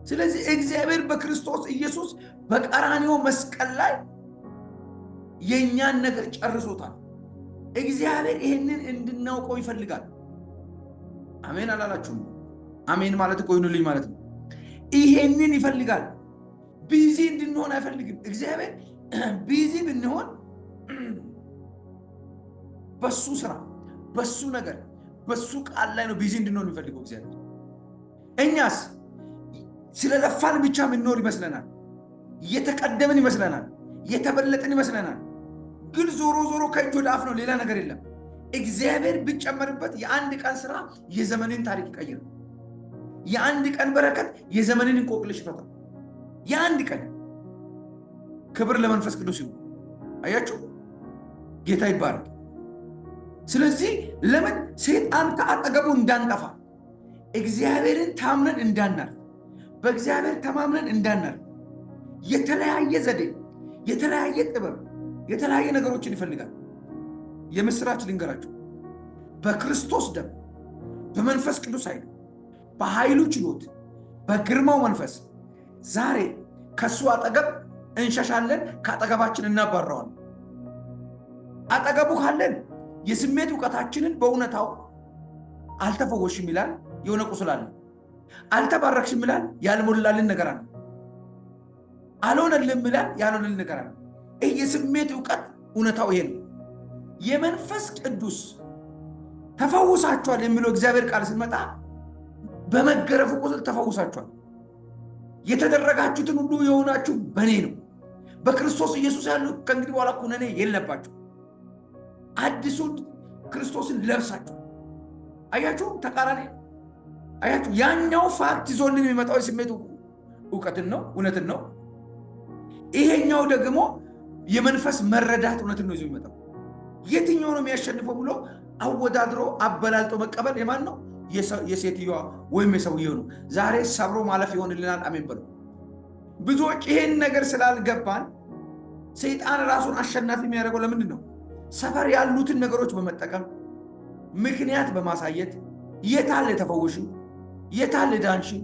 ስለዚህ እግዚአብሔር በክርስቶስ ኢየሱስ በቀራንዮ መስቀል ላይ የእኛን ነገር ጨርሶታል። እግዚአብሔር ይህንን እንድናውቀው ይፈልጋል። አሜን አላላችሁም? አሜን ማለት እኮ ይሁንልኝ ማለት ነው። ይሄንን ይፈልጋል። ቢዚ እንድንሆን አይፈልግም እግዚአብሔር። ቢዚ ብንሆን በሱ ስራ፣ በሱ ነገር፣ በሱ ቃል ላይ ነው ቢዚ እንድንሆን የሚፈልገው እግዚአብሔር። እኛስ ስለለፋን ብቻ ምንኖር ይመስለናል። እየተቀደምን ይመስለናል። እየተበለጥን ይመስለናል። ግን ዞሮ ዞሮ ከእጅ ወደ አፍ ነው፣ ሌላ ነገር የለም። እግዚአብሔር ቢጨመርበት የአንድ ቀን ስራ የዘመንን ታሪክ ይቀይራል። የአንድ ቀን በረከት የዘመንን እንቆቅልሽ ይፈታል። የአንድ ቀን ክብር ለመንፈስ ቅዱስ ይሁን። አያችሁ፣ ጌታ ይባረክ። ስለዚህ ለምን ሰይጣን ከአጠገቡ እንዳንጠፋ፣ እግዚአብሔርን ታምነን እንዳናልፍ፣ በእግዚአብሔር ተማምነን እንዳናል የተለያየ ዘዴ፣ የተለያየ ጥበብ፣ የተለያየ ነገሮችን ይፈልጋል። የምስራች ልንገራችሁ፣ በክርስቶስ ደም፣ በመንፈስ ቅዱስ ኃይል፣ በኃይሉ ችሎት፣ በግርማው መንፈስ ዛሬ ከሱ አጠገብ እንሸሻለን፣ ከአጠገባችን እናባረዋለን። አጠገቡ ካለን የስሜት እውቀታችንን በእውነታው አልተፈወሽም ይላል፣ የሆነ ቁስል አለ። አልተባረክሽም ይላል፣ ያልሞላልን ነገር አለ። አልሆነልም ይላል፣ ያልሆነልን ነገር አለ። ይህ የስሜት እውቀት እውነታው ይሄ ነው። የመንፈስ ቅዱስ ተፈውሳችኋል የሚለው እግዚአብሔር ቃል ሲመጣ በመገረፉ ቁስል ተፈውሳችኋል። የተደረጋችሁትን ሁሉ የሆናችሁ በእኔ ነው። በክርስቶስ ኢየሱስ ያሉ ከእንግዲህ በኋላ ኩነኔ የለባችሁ። አዲሱን ክርስቶስን ለብሳችሁ። አያችሁ፣ ተቃራኒ አያችሁ። ያኛው ፋክት ይዞልን የሚመጣው የስሜት እውቀትን ነው፣ እውነትን ነው። ይሄኛው ደግሞ የመንፈስ መረዳት እውነትን ነው ይዞ የሚመጣው። የትኛው ነው የሚያሸንፈው ብሎ አወዳድሮ አበላልጦ መቀበል የማን ነው? የሴትዮዋ ወይም የሰውየው ነው። ዛሬ ሰብሮ ማለፍ ይሆንልናል። አሜን በሉ። ብዙዎች ይሄን ነገር ስላልገባን ሰይጣን ራሱን አሸናፊ የሚያደርገው ለምንድን ነው? ሰፈር ያሉትን ነገሮች በመጠቀም ምክንያት በማሳየት የታለ ተፈወሽው፣ የታለ ዳንሽው፣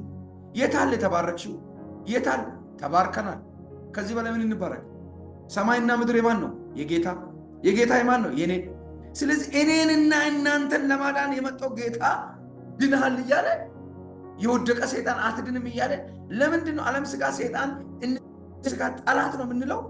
የታለ ተባረክሽው፣ የታለ ተባርከናል። ከዚህ በላይ ምን እንባረክ? ሰማይና ምድር የማን ነው? የጌታ። የጌታ የማን ነው? የኔ። ስለዚህ እኔንና እናንተን ለማዳን የመጣው ጌታ ድንሃል እያለ የወደቀ ሰይጣን አትድንም እያለ ለምንድን ነው ዓለም ስጋ ሰይጣን ስጋ ጠላት ነው የምንለው?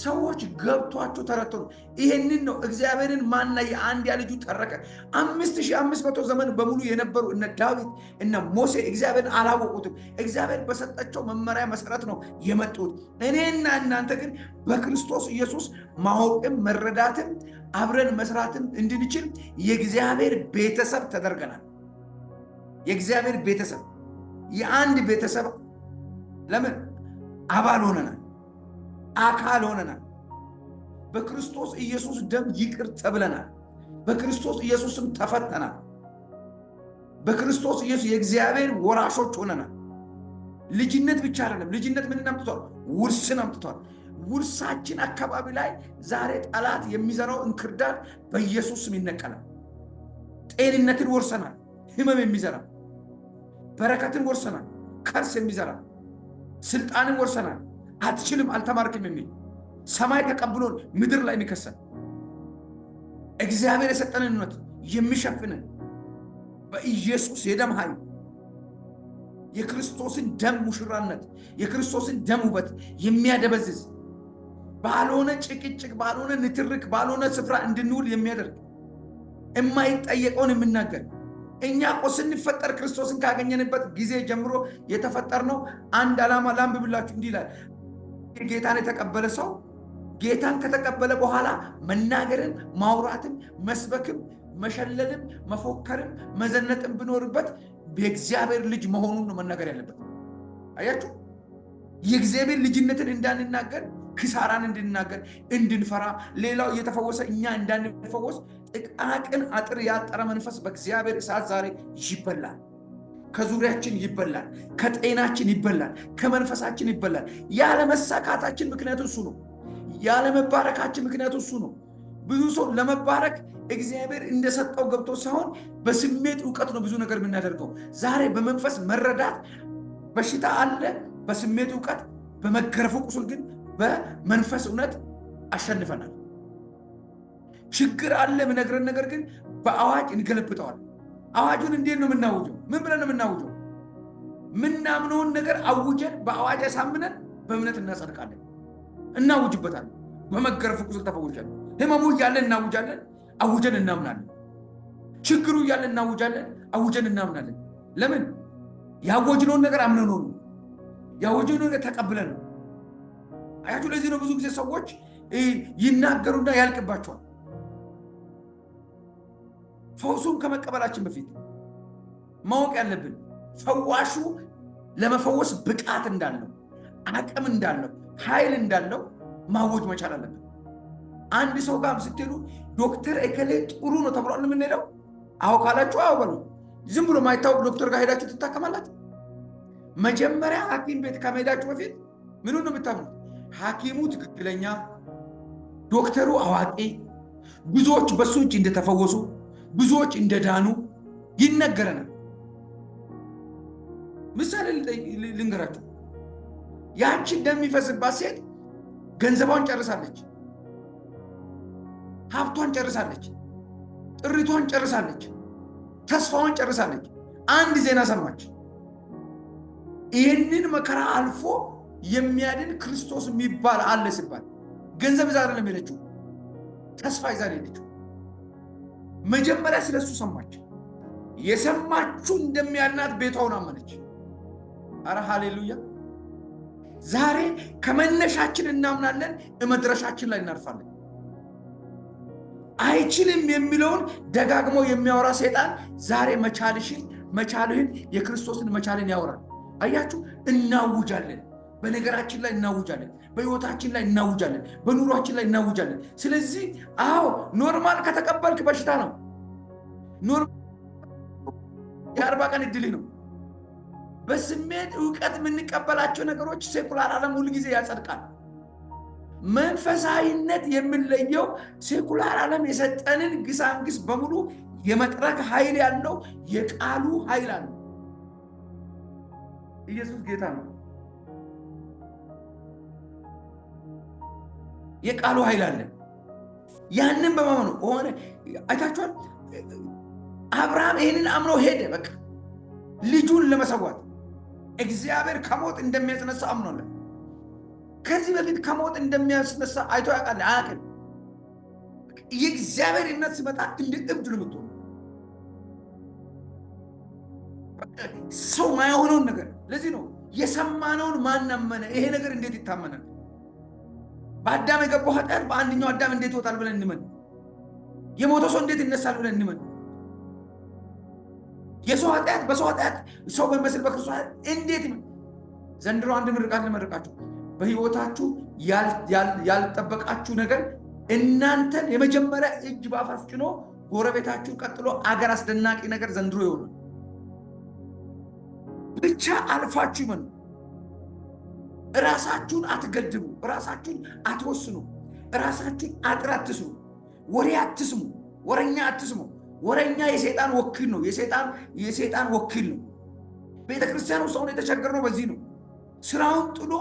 ሰዎች ገብቷቸው ተረተሩ። ይሄንን ነው እግዚአብሔርን ማና የአንድ ልጁ ተረከ። 5500 ዘመን በሙሉ የነበሩ እነ ዳዊት እነ ሙሴ እግዚአብሔርን አላወቁትም። እግዚአብሔር በሰጣቸው መመሪያ መሰረት ነው የመጡት። እኔና እናንተ ግን በክርስቶስ ኢየሱስ ማወቅም መረዳትም አብረን መስራትም እንድንችል የእግዚአብሔር ቤተሰብ ተደርገናል። የእግዚአብሔር ቤተሰብ፣ የአንድ ቤተሰብ ለምን አባል ሆነናል፣ አካል ሆነናል። በክርስቶስ ኢየሱስ ደም ይቅር ተብለናል። በክርስቶስ ኢየሱስም ተፈተናል። በክርስቶስ ኢየሱስ የእግዚአብሔር ወራሾች ሆነናል። ልጅነት ብቻ አይደለም። ልጅነት ምን አምጥቷል? ውርስን አምጥቷል። ውርሳችን አካባቢ ላይ ዛሬ ጠላት የሚዘራው እንክርዳድ በኢየሱስ ስም ይነቀላል። ጤንነትን ወርሰናል። ህመም የሚዘራ በረከትን ወርሰናል። ከርስ የሚዘራ ስልጣንን ወርሰናል። አትችልም፣ አልተማርክም የሚል ሰማይ ተቀብሎን ምድር ላይ የሚከሰን እግዚአብሔር የሰጠንን እውነት የሚሸፍንን በኢየሱስ የደም ኃይል የክርስቶስን ደም ሙሽራነት፣ የክርስቶስን ደም ውበት የሚያደበዝዝ ባልሆነ ጭቅጭቅ፣ ባልሆነ ንትርክ፣ ባልሆነ ስፍራ እንድንውል የሚያደርግ የማይጠየቀውን የምናገር እኛ እኮ ስንፈጠር ክርስቶስን ካገኘንበት ጊዜ ጀምሮ የተፈጠርነው አንድ ዓላማ ላንብብላችሁ። እንዲህ ይላል፣ ጌታን የተቀበለ ሰው ጌታን ከተቀበለ በኋላ መናገርን፣ ማውራትን፣ መስበክም፣ መሸለልም፣ መፎከርም፣ መዘነጥም ብኖርበት የእግዚአብሔር ልጅ መሆኑን ነው መናገር ያለበት። አያችሁ፣ የእግዚአብሔር ልጅነትን እንዳንናገር፣ ክሳራን እንድንናገር፣ እንድንፈራ፣ ሌላው እየተፈወሰ እኛ እንዳንፈወስ ጥቃቅን አጥር ያጠረ መንፈስ በእግዚአብሔር እሳት ዛሬ ይበላል። ከዙሪያችን ይበላል፣ ከጤናችን ይበላል፣ ከመንፈሳችን ይበላል። ያለመሳካታችን ምክንያቱ እሱ ነው። ያለመባረካችን ምክንያቱ እሱ ነው። ብዙ ሰው ለመባረክ እግዚአብሔር እንደሰጠው ገብቶ ሳይሆን በስሜት እውቀት ነው ብዙ ነገር የምናደርገው። ዛሬ በመንፈስ መረዳት በሽታ አለ፣ በስሜት እውቀት በመገረፉ ቁስል ግን በመንፈስ እውነት አሸንፈናል። ችግር አለ የምነግረን ነገር ግን በአዋጅ እንገለብጠዋል። አዋጁን እንዴት ነው የምናውጀው? ምን ብለን ነው የምናውጀው? ምናምነውን ነገር አውጀን በአዋጅ ያሳምነን በእምነት እናጸድቃለን፣ እናውጅበታለን። በመገረፉ ቁስል ተፈውሻለሁ። ህመሙ እያለ እናውጃለን፣ አውጀን እናምናለን። ችግሩ እያለ እናውጃለን፣ አውጀን እናምናለን። ለምን? ያወጅነውን ነገር አምነን ነው፣ ያወጅነውን ነገር ተቀብለን ነው። አያችሁ፣ ለዚህ ነው ብዙ ጊዜ ሰዎች ይናገሩና ያልቅባቸዋል። ፈውሱን ከመቀበላችን በፊት ማወቅ ያለብን ፈዋሹ ለመፈወስ ብቃት እንዳለው፣ አቅም እንዳለው፣ ኃይል እንዳለው ማወጅ መቻል አለብን። አንድ ሰው ጋር ስትሄዱ ዶክተር እከሌ ጥሩ ነው ተብሏል የምንሄደው? አዎ ካላችሁ አዎ በሉ። ዝም ብሎ ማይታወቅ ዶክተር ጋር ሄዳችሁ ትታከማላችሁ? መጀመሪያ ሐኪም ቤት ከመሄዳችሁ በፊት ምኑን ነው የምታምኑት? ሐኪሙ ትክክለኛ፣ ዶክተሩ አዋቂ፣ ብዙዎች በሱ እጅ እንደተፈወሱ፣ ብዙዎች እንደዳኑ ይነገረናል። ምሳሌ ልንገራችሁ። ያቺ እንደሚፈስባት ሴት ገንዘቧን ጨርሳለች፣ ሀብቷን ጨርሳለች፣ ጥሪቷን ጨርሳለች፣ ተስፋዋን ጨርሳለች። አንድ ዜና ሰማች። ይህንን መከራ አልፎ የሚያድን ክርስቶስ የሚባል አለ ሲባል ገንዘብ ይዛ አይደለም ሄደችው፣ ተስፋ ይዛ ሄደችው። መጀመሪያ ስለሱ ሰማች። የሰማችው እንደሚያድናት ቤቷን አመነች። አረ ሃሌሉያ! ዛሬ ከመነሻችን እናምናለን፣ መድረሻችን ላይ እናርፋለን። አይችልም የሚለውን ደጋግሞ የሚያወራ ሰይጣን ዛሬ መቻልህን የክርስቶስን መቻልን ያወራል። አያችሁ፣ እናውጃለን። በነገራችን ላይ እናውጃለን፣ በህይወታችን ላይ እናውጃለን፣ በኑሯችን ላይ እናውጃለን። ስለዚህ አዎ ኖርማል ከተቀበልክ በሽታ ነው። ኖርማል የ40 ቀን እድል ነው። በስሜት እውቀት የምንቀበላቸው ነገሮች ሴኩላር ዓለም ሁሉ ጊዜ ያጸድቃል። መንፈሳዊነት የምንለየው ሴኩላር ዓለም የሰጠንን ግሳንግስ በሙሉ የመጥረግ ኃይል ያለው የቃሉ ኃይል አለ። ኢየሱስ ጌታ ነው። የቃሉ ኃይል አለ። ያንን በማመኑ ሆነ። አይታችኋል። አብርሃም ይህንን አምኖ ሄደ። በቃ ልጁን ለመሰዋት እግዚአብሔር ከሞት እንደሚያስነሳ አምኖለ። ከዚህ በፊት ከሞት እንደሚያስነሳ አይቶ ያውቃል? አያውቅም። የእግዚአብሔር እምነት ሲመጣ እንደ እብድ ነው የምትሆነው። ሰው ማይሆነውን ነገር። ለዚህ ነው የሰማነውን ማን አመነ? ይሄ ነገር እንዴት ይታመናል? በአዳም የገባው ኃጢአት በአንደኛው አዳም እንዴት ይወጣል ብለን እንመን? የሞተው ሰው እንዴት ይነሳል ብለን እንመን? የሰው ኃጢአት በሰው ኃጢአት ሰው በሚመስል በክርስቶስ እንዴት ይመን? ዘንድሮ አንድ ምርቃት ልመርቃችሁ። በህይወታችሁ ያልጠበቃችሁ ነገር እናንተን የመጀመሪያ እጅ ባፋፍ ጭኖ ጎረቤታችሁ ቀጥሎ አገር አስደናቂ ነገር ዘንድሮ ይሆናል። ብቻ አልፋችሁ ይመኑ። ራሳችሁን አትገድቡ፣ ራሳችሁን አትወስኑ፣ ራሳችሁን አጥር አትስሩ፣ ወሬ አትስሙ፣ ወረኛ አትስሙ። ወረኛ የሰይጣን ወኪል ነው። የሰይጣን ወኪል ነው። ቤተክርስቲያኑ ሰውን የተቸገረው በዚህ ነው። ስራውን ጥሎ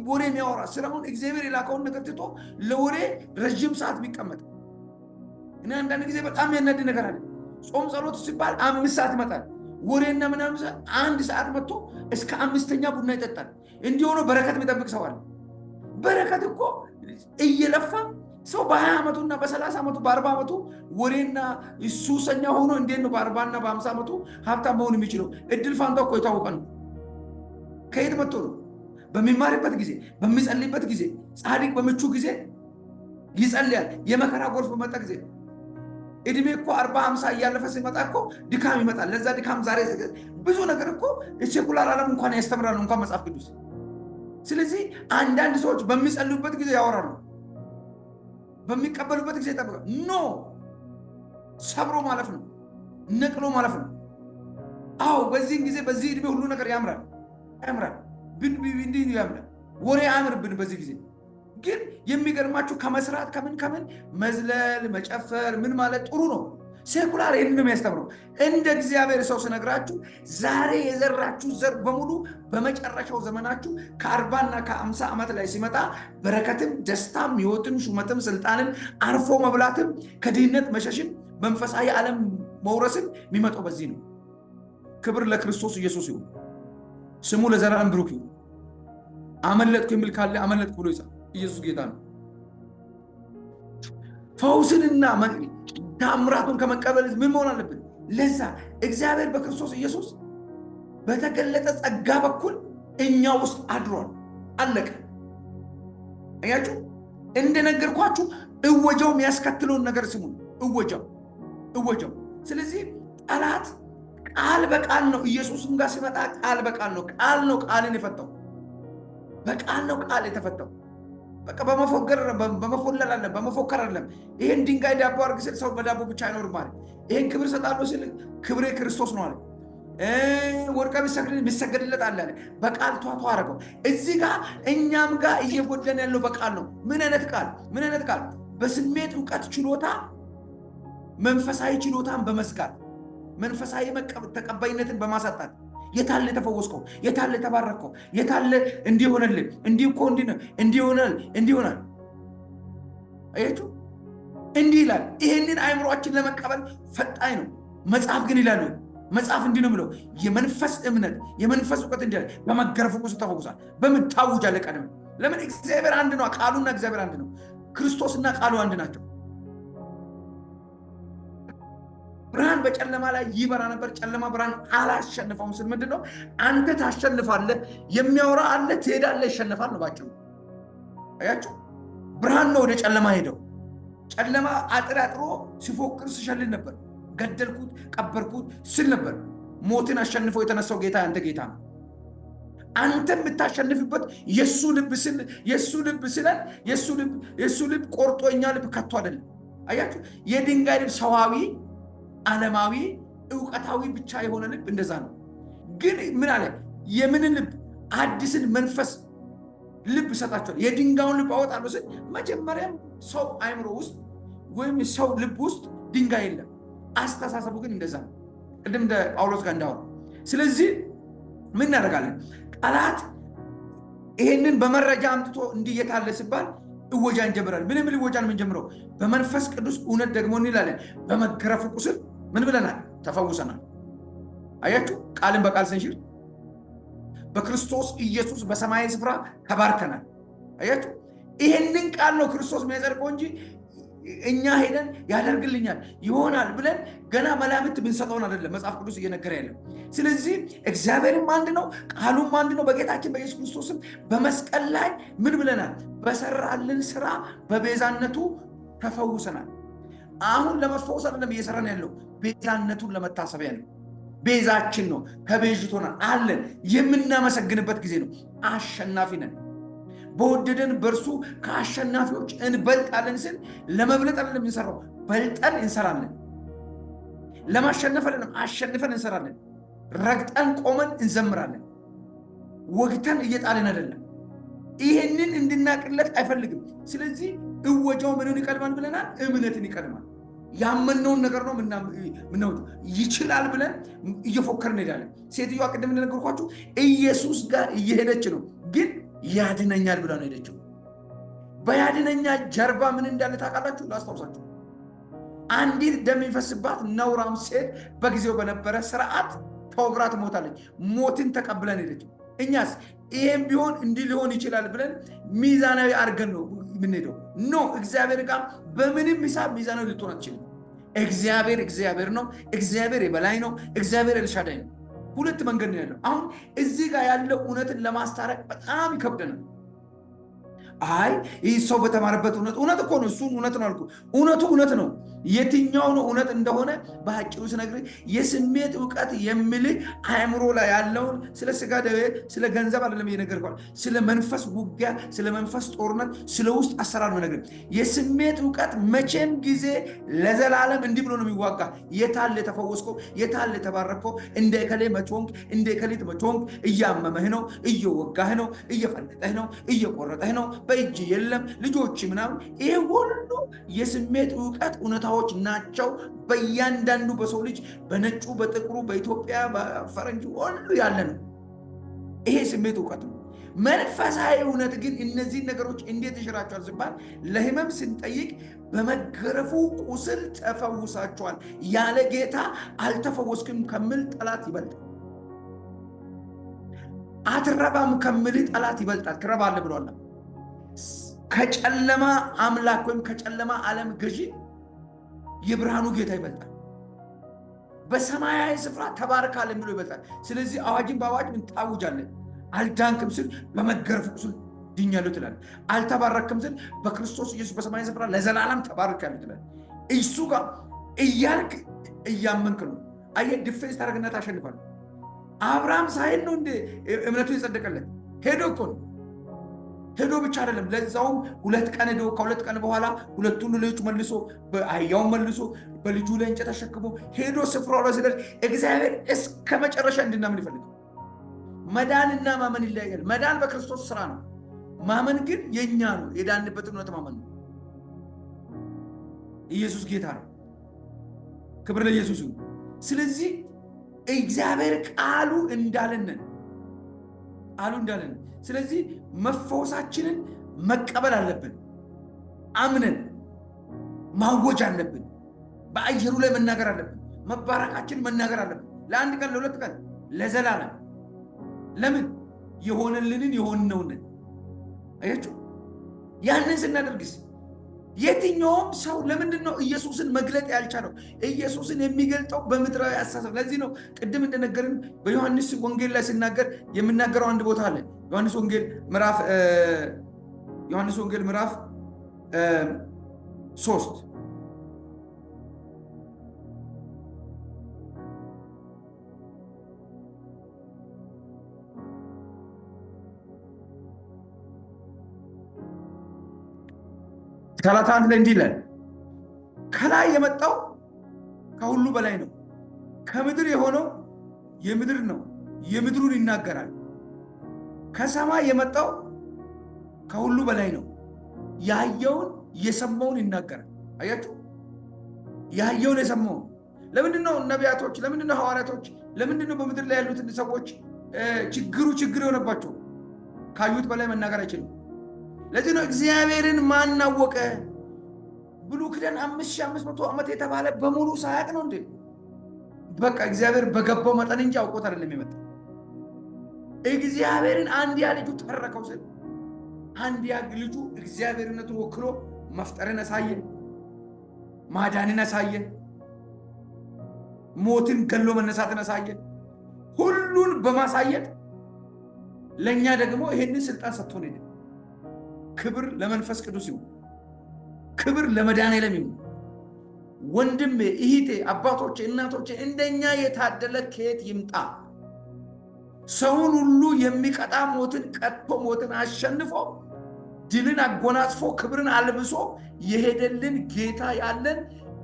ወሬ የሚያወራ ስራውን እግዚአብሔር የላከውን ነገር ትቶ ለወሬ ረጅም ሰዓት የሚቀመጥ እና አንዳንድ ጊዜ በጣም ያናድ ነገር አለ። ጾም ጸሎት ሲባል 5 ሰዓት ይመጣል። ወሬና ምናምን 1 ሰዓት መጥቶ እስከ 5ኛ ቡና ይጠጣል። እንዲሆነ በረከት የሚጠብቅ ሰው አለ። በረከት እኮ እየለፋ ሰው በ20 ዓመቱና በ30 ዓመቱ በ40 ዓመቱ ወሬና ሱሰኛ ሆኖ እንዴት ነው በ40 እና በ50 ዓመቱ ሀብታም መሆን የሚችለው? እድል ፋንታው እኮ የታወቀ ነው። ከየት መጥቶ ነው? በሚማርበት ጊዜ፣ በሚጸልይበት ጊዜ፣ ጻድቅ በምቹ ጊዜ ይጸልያል። የመከራ ጎርፍ በመጣ ጊዜ እድሜ እኮ 40 50 እያለፈ ሲመጣ እኮ ድካም ይመጣል። ለዛ ድካም ዛሬ ብዙ ነገር እኮ ሴኩላር ዓለም እንኳን ያስተምራሉ፣ እንኳን መጽሐፍ ቅዱስ። ስለዚህ አንዳንድ ሰዎች በሚጸልዩበት ጊዜ ያወራሉ፣ በሚቀበሉበት ጊዜ ይጠብቃል። ኖ ሰብሮ ማለፍ ነው፣ ነቅሎ ማለፍ ነው። አዎ በዚህ ጊዜ በዚህ እድሜ ሁሉ ነገር ያምራል እንዲህ ያምራል። ወሬ አያምርብን በዚህ ጊዜ። ግን የሚገርማችሁ ከመስራት ከምን መዝለል መጨፈር ምን ማለት ጥሩ ነው። ሴኩላር ይህን ነው የሚያስተምረው። እንደ እግዚአብሔር ሰው ስነግራችሁ ዛሬ የዘራችሁ ዘር በሙሉ በመጨረሻው ዘመናችሁ ከ40 እና ከ50 ዓመት ላይ ሲመጣ በረከትም፣ ደስታም፣ ህይወትም፣ ሹመትም፣ ስልጣንም፣ አርፎ መብላትም፣ ከድህነት መሸሽም፣ መንፈሳዊ ዓለም መውረስም የሚመጣው በዚህ ነው። ክብር ለክርስቶስ ኢየሱስ ይሁን። ስሙ ለዘላለም ብሩክ ይሁን። አመለጥኩ የሚል ካለ አመለጥኩ ብሎ ይጻፍ። ኢየሱስ ጌታ ነው። ፈውስንና ታምራቱን ከመቀበል ምን መሆን አለብን? ለዛ እግዚአብሔር በክርስቶስ ኢየሱስ በተገለጠ ጸጋ በኩል እኛ ውስጥ አድሯል። አለቀ። አያችሁ፣ እንደነገርኳችሁ እወጃው የሚያስከትለውን ነገር ስሙ። እወጃው። ስለዚህ ጠላት ቃል በቃል ነው። ኢየሱስም ጋር ሲመጣ ቃል በቃል ነው። ቃልን የፈታው በቃል ነው። ቃል የተፈታው በቃ በመፎከር አለ፣ በመፎከር አይደለም። ይሄን ድንጋይ ዳቦ አድርግ ሲል ሰው በዳቦ ብቻ አይኖርም ማለት። ይሄን ክብር ሰጣለሁ ሲል ክብሬ ክርስቶስ ነው አለ። ወርቃ ሚሰገድለት አለ። በቃል ቷቷ አረገው። እዚህ ጋር እኛም ጋር እየጎደን ያለው በቃል ነው። ምን አይነት ቃል? ምን አይነት ቃል? በስሜት ዕውቀት ችሎታ መንፈሳዊ ችሎታን በመስጋት መንፈሳዊ ተቀባይነትን በማሳጣት የታለ ተፈወስከው? የታለ ተባረከው? የታለ እንዲህ ሆነልህ? እንዲህ እኮ እንዲህ ይሆናል። አያችሁ? እንዲህ ይላል። ይሄንን አይምሮአችን ለመቀበል ፈጣኝ ነው። መጽሐፍ ግን ይላል፣ መጽሐፍ እንዲህ ነው ብለው የመንፈስ እምነት የመንፈስ ዕውቀት እንዲህ በመገረፉ ቁስል ተፈውሷል። በምን ታውጃለህ? ቀድመህ ለምን? እግዚአብሔር አንድ ነው። ቃሉና እግዚአብሔር አንድ ነው። ክርስቶስና ቃሉ አንድ ናቸው። ብርሃን በጨለማ ላይ ይበራ ነበር፣ ጨለማ ብርሃን አላሸነፈውም ስል ምንድን ነው? አንተ ታሸንፋለህ፣ የሚያወራ አለ፣ ትሄዳለህ፣ ይሸነፋል ነው ባጭሩ። አያችሁ? ብርሃን ነው ወደ ጨለማ ሄደው። ጨለማ አጥሮ ሲፎክር ሲሸልል ነበር። ገደልኩት፣ ቀበርኩት ስል ነበር። ሞትን አሸንፎ የተነሳው ጌታ አንተ ጌታ ነው። አንተ የምታሸንፍበት የሱ ልብ ቆርጦ እኛ ልብ ከቶ አይደለም። አያችሁ? የድንጋይ ልብ ሰዋዊ ዓለማዊ ዕውቀታዊ ብቻ የሆነ ልብ እንደዛ ነው። ግን ምን አለ? የምን ልብ? አዲስን መንፈስ ልብ ሰጣቸዋል። የድንጋዩን ልብ አወጣለሁ ስል መጀመሪያም ሰው አይምሮ ውስጥ ወይም ሰው ልብ ውስጥ ድንጋይ የለም። አስተሳሰቡ ግን እንደዛ ነው። ቅድም እንደ ጳውሎስ ጋር እንዳወራ። ስለዚህ ምን እናደርጋለን? ጠላት ይሄንን በመረጃ አምጥቶ እንዲህ የታለ ሲባል እወጃ እንጀምራለን። ምን እወጃ ነው የምንጀምረው? በመንፈስ ቅዱስ እውነት ደግሞ እንላለን። በመገረፉ ቁስል ምን ብለናል? ተፈውሰናል። አያችሁ? ቃልን በቃል ስንሽር በክርስቶስ ኢየሱስ በሰማያዊ ስፍራ ተባርከናል። አያችሁ? ይሄንን ቃል ነው ክርስቶስ የሚያጸድቀው እንጂ እኛ ሄደን ያደርግልኛል ይሆናል ብለን ገና መላምት ብንሰጠውን አይደለም መጽሐፍ ቅዱስ እየነገረ ያለው። ስለዚህ እግዚአብሔርም አንድ ነው፣ ቃሉም አንድ ነው። በጌታችን በኢየሱስ ክርስቶስም በመስቀል ላይ ምን ብለናል? በሰራልን ስራ በቤዛነቱ ተፈውሰናል። አሁን ለመፈወስ አይደለም እየሰራን ያለው፣ ቤዛነቱን ለመታሰቢያ ነው። ቤዛችን ነው፣ ተቤዥቶናል አለን። የምናመሰግንበት ጊዜ ነው። አሸናፊ ነን። በወደደን በእርሱ ከአሸናፊዎች እንበልጣለን ስል ለመብለጥ አይደለም የምንሰራው፣ በልጠን እንሰራለን። ለማሸነፍ አይደለም፣ አሸንፈን እንሰራለን። ረግጠን ቆመን እንዘምራለን። ወግተን እየጣልን አይደለም። ይሄንን እንድናቅለት አይፈልግም። ስለዚህ እወጃው ምንን ይቀድማል ብለናል? እምነትን ይቀድማል። ያመነውን ነገር ነው ምናምን ይችላል ብለን እየፎከርን እንሄዳለን። ሴትዮዋ ቅድም እንደነገርኳችሁ ኢየሱስ ጋር እየሄደች ነው፣ ግን ያድነኛል ብላ ነው ሄደችው። በያድነኛል ጀርባ ምን እንዳለ ታውቃላችሁ? ላስታውሳችሁ። አንዲት ደም የሚፈስባት ነውራም ሴት በጊዜው በነበረ ስርዓት ተወግራ ትሞታለች። ሞትን ተቀብለን ሄደችው። እኛስ ይሄም ቢሆን እንዲህ ሊሆን ይችላል ብለን ሚዛናዊ አድርገን ነው የምንሄደው። ኖ እግዚአብሔር ጋር በምንም ሂሳብ ሚዛናዊ ልትሆን አትችልም። እግዚአብሔር ነው። እግዚአብሔር የበላይ ነው። እግዚአብሔር ኤልሻዳይ ነው። ሁለት መንገድ ነው ያለው። አሁን እዚህ ጋር ያለው እውነትን ለማስታረቅ በጣም ይከብደናል። አይ ይህ ሰው በተማረበት እውነት እኮ ነው። እሱን እውነት ነው አልኩ። እውነቱ እውነት ነው። የትኛው ነው እውነት እንደሆነ በአጭሩ ስነግርህ የስሜት ዕውቀት የሚልህ አእምሮ ላይ ያለውን ስለ ስጋ ደዌ፣ ስለ ገንዘብ አይደለም እየነገርኩህ፣ ስለ መንፈስ ውጊያ፣ ስለ መንፈስ ጦርነት፣ ስለ ውስጥ አሰራር ነው ነገር። የስሜት ዕውቀት መቼም ጊዜ ለዘላለም እንዲህ ብሎ ነው የሚዋጋ። የታለ ተፈወስከው? የታለ ተባረከው? እንደ እከሌ መቾንክ፣ እንደ እከሌት መቾንክ። እያመመህ ነው፣ እየወጋህ ነው፣ እየፈለጠህ ነው፣ እየቆረጠህ ነው፣ በእጅ የለም ልጆች ምናምን። ይሄ ሁሉ የስሜት ዕውቀት እውነታዎች ናቸው። በእያንዳንዱ በሰው ልጅ በነጩ፣ በጥቁሩ፣ በኢትዮጵያ፣ በፈረንጅ ሁሉ ያለ ነው። ይሄ ስሜት ዕውቀት ነው። መንፈሳዊ እውነት ግን እነዚህን ነገሮች እንዴት ይሽራቸዋል ሲባል ለህመም ስንጠይቅ በመገረፉ ቁስል ተፈውሳቸዋል። ያለ ጌታ አልተፈወስክም ከሚል ጠላት ይበልጣል። አትረባም ከሚል ጠላት ይበልጣል። ትረባለህ ብሏል። ከጨለማ አምላክ ወይም ከጨለማ ዓለም ገዢ የብርሃኑ ጌታ ይበልጣል። በሰማያዊ ስፍራ ተባርካል የሚለው ይበልጣል። ስለዚህ አዋጅን በአዋጅ ምን ታውጃለህ? አልዳንክም ስል በመገረፉ ቁስል ድኛለሁ ትላለህ። አልተባረክም ስል በክርስቶስ ኢየሱስ በሰማያዊ ስፍራ ለዘላለም ተባርካለሁ ትላለህ። እሱ ጋር እያልክ እያመንክ ነው። አየህ፣ ዲፌንስ ታደርግና ታሸንፋለህ። አብርሃም ሳይል ነው እንደ እምነቱ የጸደቀለት ሄዶ እኮ ነው። ሄዶ ብቻ አይደለም ለዛውም 2 ቀን ሄዶ ከ2 ቀን በኋላ ሁለቱን ልጆች መልሶ በአህያው መልሶ በልጁ ላይ እንጨት ተሸክሞ ሄዶ ስፍራው ላይ ሲደርስ እግዚአብሔር እስከ መጨረሻ እንድናምን ይፈልጋል። መዳንና ማመን ይለያያል። መዳን በክርስቶስ ስራ ነው። ማመን ግን የኛ ነው። የዳንበትን እውነት ማመን ነው። ኢየሱስ ጌታ ነው። ክብር ለኢየሱስ ይሁን። ስለዚህ እግዚአብሔር ቃሉ እንዳለን ስለዚህ መፈወሳችንን መቀበል አለብን። አምነን ማወጅ አለብን። በአየሩ ላይ መናገር አለብን። መባረካችን መናገር አለብን። ለአንድ ቀን ለ2 ቀን ለዘላለም። ለምን? የሆነልንን የሆነውን አያችሁ። ያንን ስናደርግስ የትኛውም ሰው ለምንድን ነው ኢየሱስን መግለጥ ያልቻለው? ኢየሱስን የሚገልጠው በምድራዊ አስተሳሰብ። ለዚህ ነው ቅድም እንደነገርን በዮሐንስ ወንጌል ላይ ሲናገር የምናገረው አንድ ቦታ አለ። ዮሐንስ ወንጌል ምዕራፍ 3 31 ላይ እንዲህ ይላል፣ ከላይ የመጣው ከሁሉ በላይ ነው፣ ከምድር የሆነው የምድር ነው፣ የምድሩን ይናገራል። ከሰማይ የመጣው ከሁሉ በላይ ነው፣ ያየውን የሰማውን ይናገራል። አያችሁ፣ ያየውን የሰማውን። ለምንድነው ነቢያቶች፣ ለምንድነው ሐዋርያቶች፣ ለምንድነው በምድር ላይ ያሉት ሰዎች ችግር የሆነባቸው? ካዩት በላይ መናገር አይችልም። ለዚህ ነው እግዚአብሔርን ማን አወቀ? ብሉይ ኪዳን 5500 ዓመት የተባለ በሙሉ ሳያቅ ነው እንዴ? በቃ እግዚአብሔር በገባው መጠን እንጂ አውቆት አይደለም የመጣው። እግዚአብሔርን አንድያ ልጁ ተረከው ሲል አንድያ ልጁ እግዚአብሔርነቱን ወክሎ መፍጠርን አሳየ፣ ማዳንን አሳየ፣ ሞትን ገሎ መነሳትን አሳየ። ሁሉን በማሳየት ለኛ ደግሞ ይሄንን ስልጣን ሰጥቶን ሄደ። ክብር ለመንፈስ ቅዱስ ይሁን። ክብር ለመድኃኔዓለም ይሁን። ወንድሜ፣ እህቴ፣ አባቶቼ፣ እናቶቼ እንደኛ የታደለ ከየት ይምጣ? ሰውን ሁሉ የሚቀጣ ሞትን ቀጥቶ ሞትን አሸንፎ ድልን አጎናጽፎ ክብርን አልብሶ የሄደልን ጌታ ያለን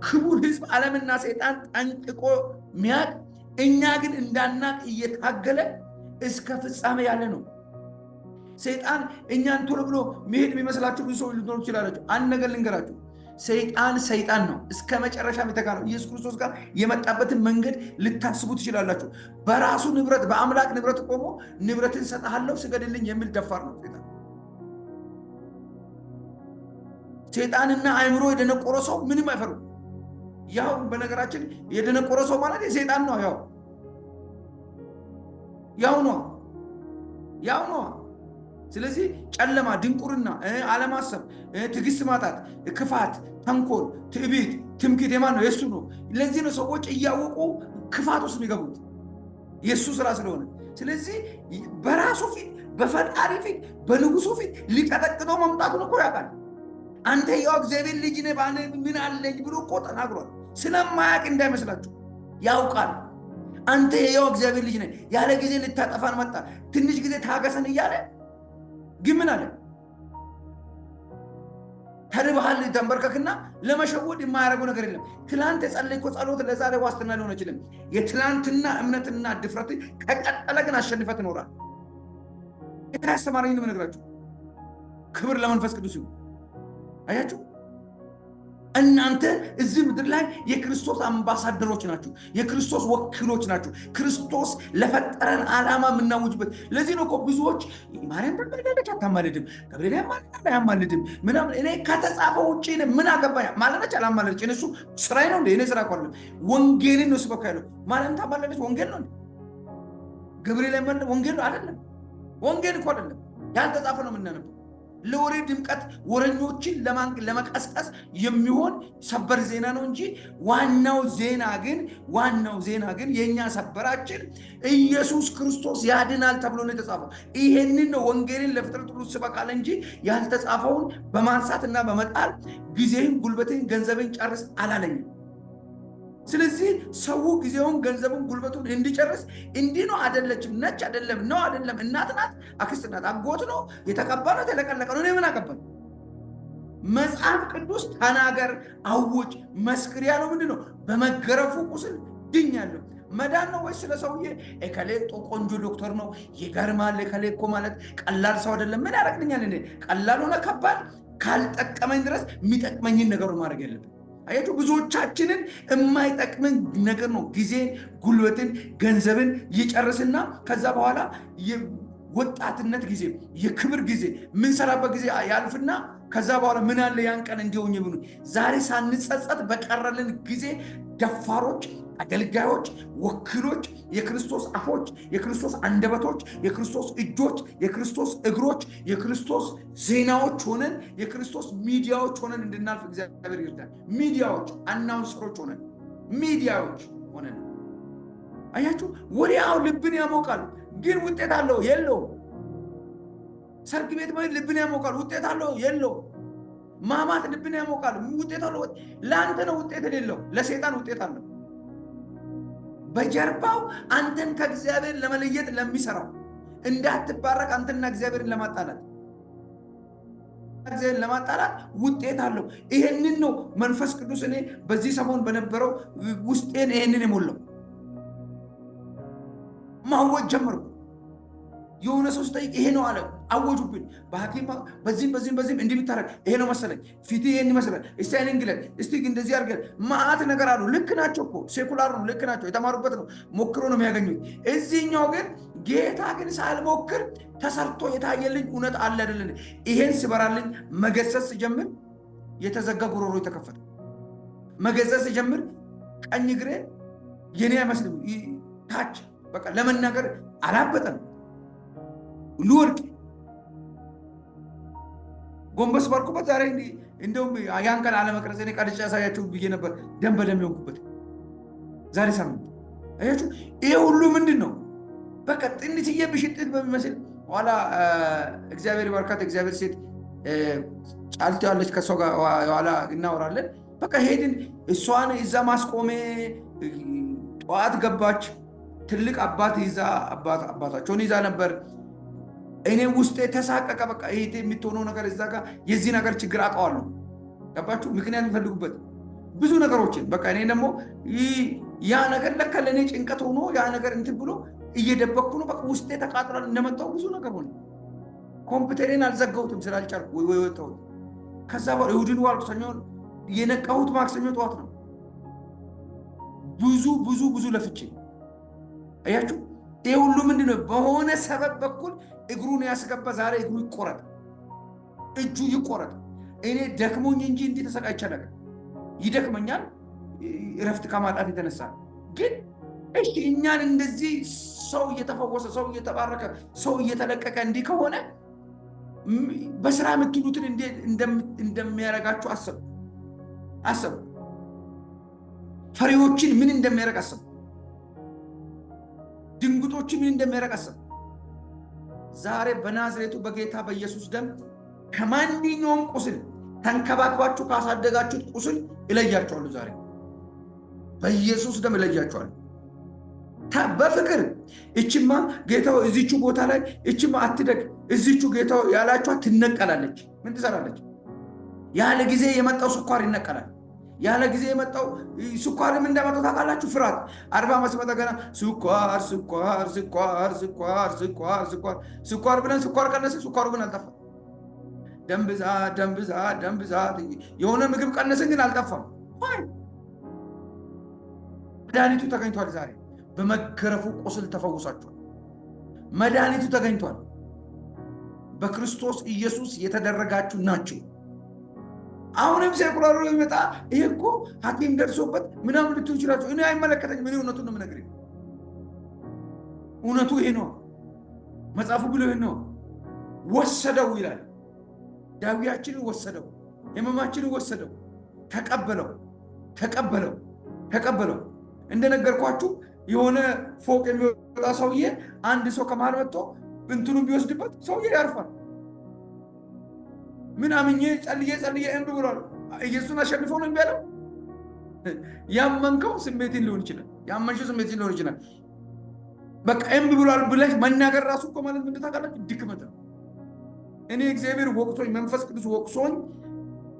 ክቡር ሕዝብ ዓለምና ሰይጣን ጠንቅቆ ሚያቅ፣ እኛ ግን እንዳናቅ እየታገለ እስከ ፍጻሜ ያለ ነው። ሰይጣን እኛን ቶሎ ብሎ መሄድ የሚመስላችሁ ብዙ ሰዎች ሊኖሩ ይችላሉ። አንድ ነገር ልንገራችሁ፣ ሰይጣን ነው እስከ መጨረሻ የተጋ ነው። ኢየሱስ ክርስቶስ ጋር የመጣበትን መንገድ ልታስቡ ትችላላችሁ። በራሱ ንብረት በአምላክ ንብረት ቆሞ ንብረትን ሰጥሃለሁ ስገድልኝ የሚል ደፋር ነው ሰይጣን። ሰይጣንና አእምሮ የደነቆረ ሰው ምንም አይፈሩ። ያው በነገራችን የደነቆረ ሰው ማለት የሰይጣን ነው። ያው ነው። ስለዚህ ጨለማ፣ ድንቁርና፣ አለማሰብ፣ ትዕግስት ማጣት፣ ክፋት፣ ተንኮል፣ ትዕቢት፣ ትምክህት የማን ነው? የሱ ነው። ለዚህ ነው ሰዎች እያወቁ ክፋት ውስጥ የሚገቡት የሱ ስራ ስለሆነ። ስለዚህ በራሱ ፊት፣ በፈጣሪ ፊት፣ በንጉሱ ፊት ሊቀጠቅጠው መምጣቱን እኮ ያውቃል። አንተ ያው እግዚአብሔር ልጅ ነህ ባለ ምን አለኝ ብሎ እኮ ተናግሯል። ስለማያውቅ እንዳይመስላችሁ ያውቃል። አንተ ያው እግዚአብሔር ልጅ ነህ፣ ያለ ጊዜ ልታጠፋን መጣ፣ ትንሽ ጊዜ ታገሰን እያለ ግን ምን አለ? ተርበሃል፣ ተንበርከክና ለመሸወድ የማያደርገው ነገር የለም። ትላንት የጸለይከው ጸሎት ለዛሬ ዋስትና ሊሆን አይችልም። የትላንትና እምነትና ድፍረት ከቀጠለ ግን አሸንፈህ ትኖራለህ። ያስተማረኝ ነው የምነግራችሁ። ክብር ለመንፈስ ቅዱስ ይሁን። አያችሁ፣ እናንተ እዚህ ምድር ላይ የክርስቶስ አምባሳደሮች ናችሁ፣ የክርስቶስ ወኪሎች ናችሁ። ክርስቶስ ለፈጠረን ዓላማ የምናውጅበት። ለዚህ ነው እኮ ብዙዎች ማርያም ተማለደች አታማልድም፣ ገብርኤል አያማልድም ምናምን፣ እኔ ከተጻፈው ውጭ ምን አገባኝ ማለነች አላማለደች፣ እነሱ ስራዬ ነው እንደ እኔ ስራ እኮ አይደለም። ወንጌልን ነው ስበካ ያለው። ማርያም ታማለደች ወንጌል ነው እንዴ? ገብርኤል ያማልድ ወንጌል ነው አይደለም? ወንጌል እኮ አይደለም፣ ያልተጻፈ ነው የምናነበው። ለወሬ ድምቀት ወረኞችን ለመቀስቀስ የሚሆን ሰበር ዜና ነው እንጂ ዋናው ዜና ግን የኛ ሰበራችን ኢየሱስ ክርስቶስ ያድናል ተብሎ ነው የተጻፈው። ይሄንን ነው ወንጌልን ለፍጥረት ሁሉ ስበካል እንጂ ያልተጻፈውን በማንሳትና በመጣል ጊዜን፣ ጉልበትን፣ ገንዘብን ጨርስ አላለኝም። ስለዚህ ሰው ጊዜውን ገንዘቡን ጉልበቱን እንዲጨርስ እንዲህ ነው አይደለችም ነች አይደለም ነው አይደለም እናት ናት አክስት ናት አጎት ነው የተቀባ ነው የተለቀለቀ ነው እኔ ምን አገባኝ? መጽሐፍ ቅዱስ ተናገር አውጅ መስክር ያለው ምንድነው? በመገረፉ ቁስል ድኛለሁ። መዳን ነው ወይስ ስለ ሰውዬ እከሌ ቆንጆ ዶክተር ነው ይገርማል እከሌ እኮ ማለት ቀላል ሰው አይደለም ምን ያደርግልኛል? እኔ ቀላል ሆነ ከባድ ካልጠቀመኝ ድረስ የሚጠቅመኝን ነገር ማድረግ ያለብን። አያችሁ ብዙዎቻችንን የማይጠቅምን ነገር ነው ጊዜን ጉልበትን ገንዘብን ይጨርስና ከዛ በኋላ ወጣትነት ጊዜ የክብር ጊዜ ምን ሰራበት ጊዜ ያልፍና ከዛ በኋላ ምን አለ ያን ቀን እንዲሆን ይብሉ ዛሬ ሳንጸጸት በቀረልን ጊዜ ደፋሮች አገልጋዮች ወኪሎች የክርስቶስ አፎች የክርስቶስ አንደበቶች የክርስቶስ እጆች የክርስቶስ እግሮች የክርስቶስ ዜናዎች ሆነን የክርስቶስ ሚዲያዎች ሆነን እንድናልፍ እግዚአብሔር ይርዳል። ሚዲያዎች አናውንሰሮች ሆነን ሚዲያዎች ሆነን አያችሁ ወዲያው ልብን ያሞቃል ግን ውጤት አለው የለው? ሰርግ ቤት ማለት ልብን ያሞቃል ውጤት አለው የለው? ማማት ልብን ያሞቃል ውጤት አለው? ለአንተ ነው ውጤት የሌለው ለሰይጣን ውጤት አለው። በጀርባው አንተን ከእግዚአብሔር ለመለየት ለሚሰራው እንዳትባረክ አንተና እግዚአብሔርን ለማጣላት ውጤት አለው። ይሄንን ነው መንፈስ ቅዱስ እኔ በዚህ ሰሞን በነበረው ውስጤን ይሄንን የሞላው ማወጅ ጀመርኩ። የሆነ ሰው ስጠይቅ ይሄ ነው አለ አወጁብን። በሐኪም በዚህም እንዲህ ብታረግ ይሄ ነው መሰለኝ ፊት ይሄን ይመስላል እስቲ አይነን ግለን እስቲ እንደዚህ አድርገን ማአት ነገር አሉ። ልክ ናቸው እኮ ሴኩላር ነው ልክ ናቸው የተማሩበት ነው ሞክሮ ነው የሚያገኙት። እዚህኛው ግን ጌታ ግን ሳልሞክር ተሰርቶ የታየልኝ እውነት አለ አይደለም። ይሄን ስበራልኝ መገሰጽ ሲጀምር የተዘጋ ጉሮሮ የተከፈተ መገሰጽ ሲጀምር ቀኝ ግሬ የኔ አይመስልም ታች በቃ ለመናገር አላበጠም ልወርቅ ጎንበስ ባልኩበት ዛሬ እንደውም ያን ቀን አለመቅረጽ እኔ ቀርጬ ያሳያችሁ ብዬ ነበር። ደም በደም የሆንኩበት ዛሬ ሳምንት አያችሁ። ይሄ ሁሉ ምንድን ነው? በቃ ጥንትዬ ብሽጥት በሚመስል ኋላ እግዚአብሔር ይባርካት እግዚአብሔር ሴት ጫልት ያለች ከሷ ጋር ኋላ እናወራለን። በቃ ሄድን እሷን እዛ ማስቆሜ ጠዋት ገባች። ትልቅ አባት ይዛ አባታቸውን ይዛ ነበር። እኔ ውስጤ ተሳቀቀ። በቃ ይሄ የሚትሆነው ነገር እዛ ጋር የዚህ ነገር ችግር አውቀዋለሁ። ገባችሁ? ምክንያት የሚፈልጉበት ብዙ ነገሮችን በቃ እኔ ደግሞ ያ ነገር ለካ ለእኔ ጭንቀት ሆኖ ያ ነገር እንትን ብሎ እየደበቅኩ ነው። በቃ ውስጤ ተቃጥሏል። እንደመጣው ብዙ ነገር ሆነ። ኮምፒውተሬን አልዘጋሁትም ስላልቻልኩ ወይ ወጣሁት። ከዛ በኋላ እሑድን ዋልኩ። ሰኞ የነቃሁት ማክሰኞ ጠዋት ነው። ብዙ ለፍቼ አያችሁ። ይሄ ሁሉ ምንድነው? በሆነ ሰበብ በኩል እግሩን ያስገባ። ዛሬ እግሩ ይቆረጥ፣ እጁ ይቆረጥ። እኔ ደክሞኝ እንጂ እንዲህ ተሰቃይቼ አላውቅም። ይደክመኛል እረፍት ከማጣት የተነሳ ግን እሺ እኛን እንደዚህ ሰው እየተፈወሰ ሰው እየተባረከ ሰው እየተለቀቀ እንዲህ ከሆነ በስራ የምትሉትን እንዴት እንደሚያረጋችሁ አሰቡ። ፈሪዎችን ምን እንደሚያረግ አሰቡ። ድንጉጦችን ምን እንደሚያረግ አሰቡ። ዛሬ በናዝሬቱ በጌታ በኢየሱስ ደም ከማንኛውም ቁስል ተንከባክባችሁ ካሳደጋችሁት ቁስል እለያችኋለሁ። ዛሬ በኢየሱስ ደም እለያችኋለሁ። በፍቅር እችማ ጌታው እዚቹ ቦታ ላይ እችማ አትደግ እዚቹ ጌታው ያላችኋት ትነቀላለች። ምን ትሰራለች? ያለ ጊዜ የመጣው ስኳር ይነቀላል። ያለ ጊዜ የመጣው ስኳርም እንደመጣው ታውቃላችሁ። ፍርሃት 40 ዓመት መጣ ገና ስኳር ብለን ስኳር ቀነሰ። ስኳሩ ግን አልጠፋም። ደም ብዛት የሆነ ምግብ ቀነሰ ግን አልጠፋም። መድኃኒቱ ተገኝቷል። ዛሬ በመገረፉ ቁስል ተፈውሳችኋል። መድኃኒቱ ተገኝቷል። በክርስቶስ ኢየሱስ የተደረጋችሁ ናችሁ። አሁንም ሴኩላሩ ይመጣ ይሄ እኮ ሐኪም ደርሶበት ምናምን ልትሉ ይችላችሁ። እኔ አይመለከተኝም። እኔ እውነቱን ነው የምነግርህ። እውነቱ ይሄ ነው። መጽሐፉ ብሎ ይሄ ነው። ወሰደው ይላል። ዳዊያችንን ወሰደው፣ ሕመማችንን ወሰደው። ተቀበለው። እንደነገርኳችሁ የሆነ ፎቅ የሚወጣ ሰውዬ አንድ ሰው ከመሃል መጥቶ እንትኑን ቢወስድበት ሰውዬ ያርፋል። ምን አምኜ ጸልዬ እምቢ ብሏል። ኢየሱስን አሸንፎ ነው የሚያለው። ያመንከው ስሜትን ሊሆን ይችላል። ያመንሽው ስሜትን ሊሆን ይችላል። በቃ እምቢ ብሏል ብለሽ መናገር ራሱ እኮ ማለት ምን ታውቃላችሁ? ድክመት ነው። እኔ እግዚአብሔር ወቅሶኝ መንፈስ ቅዱስ ወቅሶኝ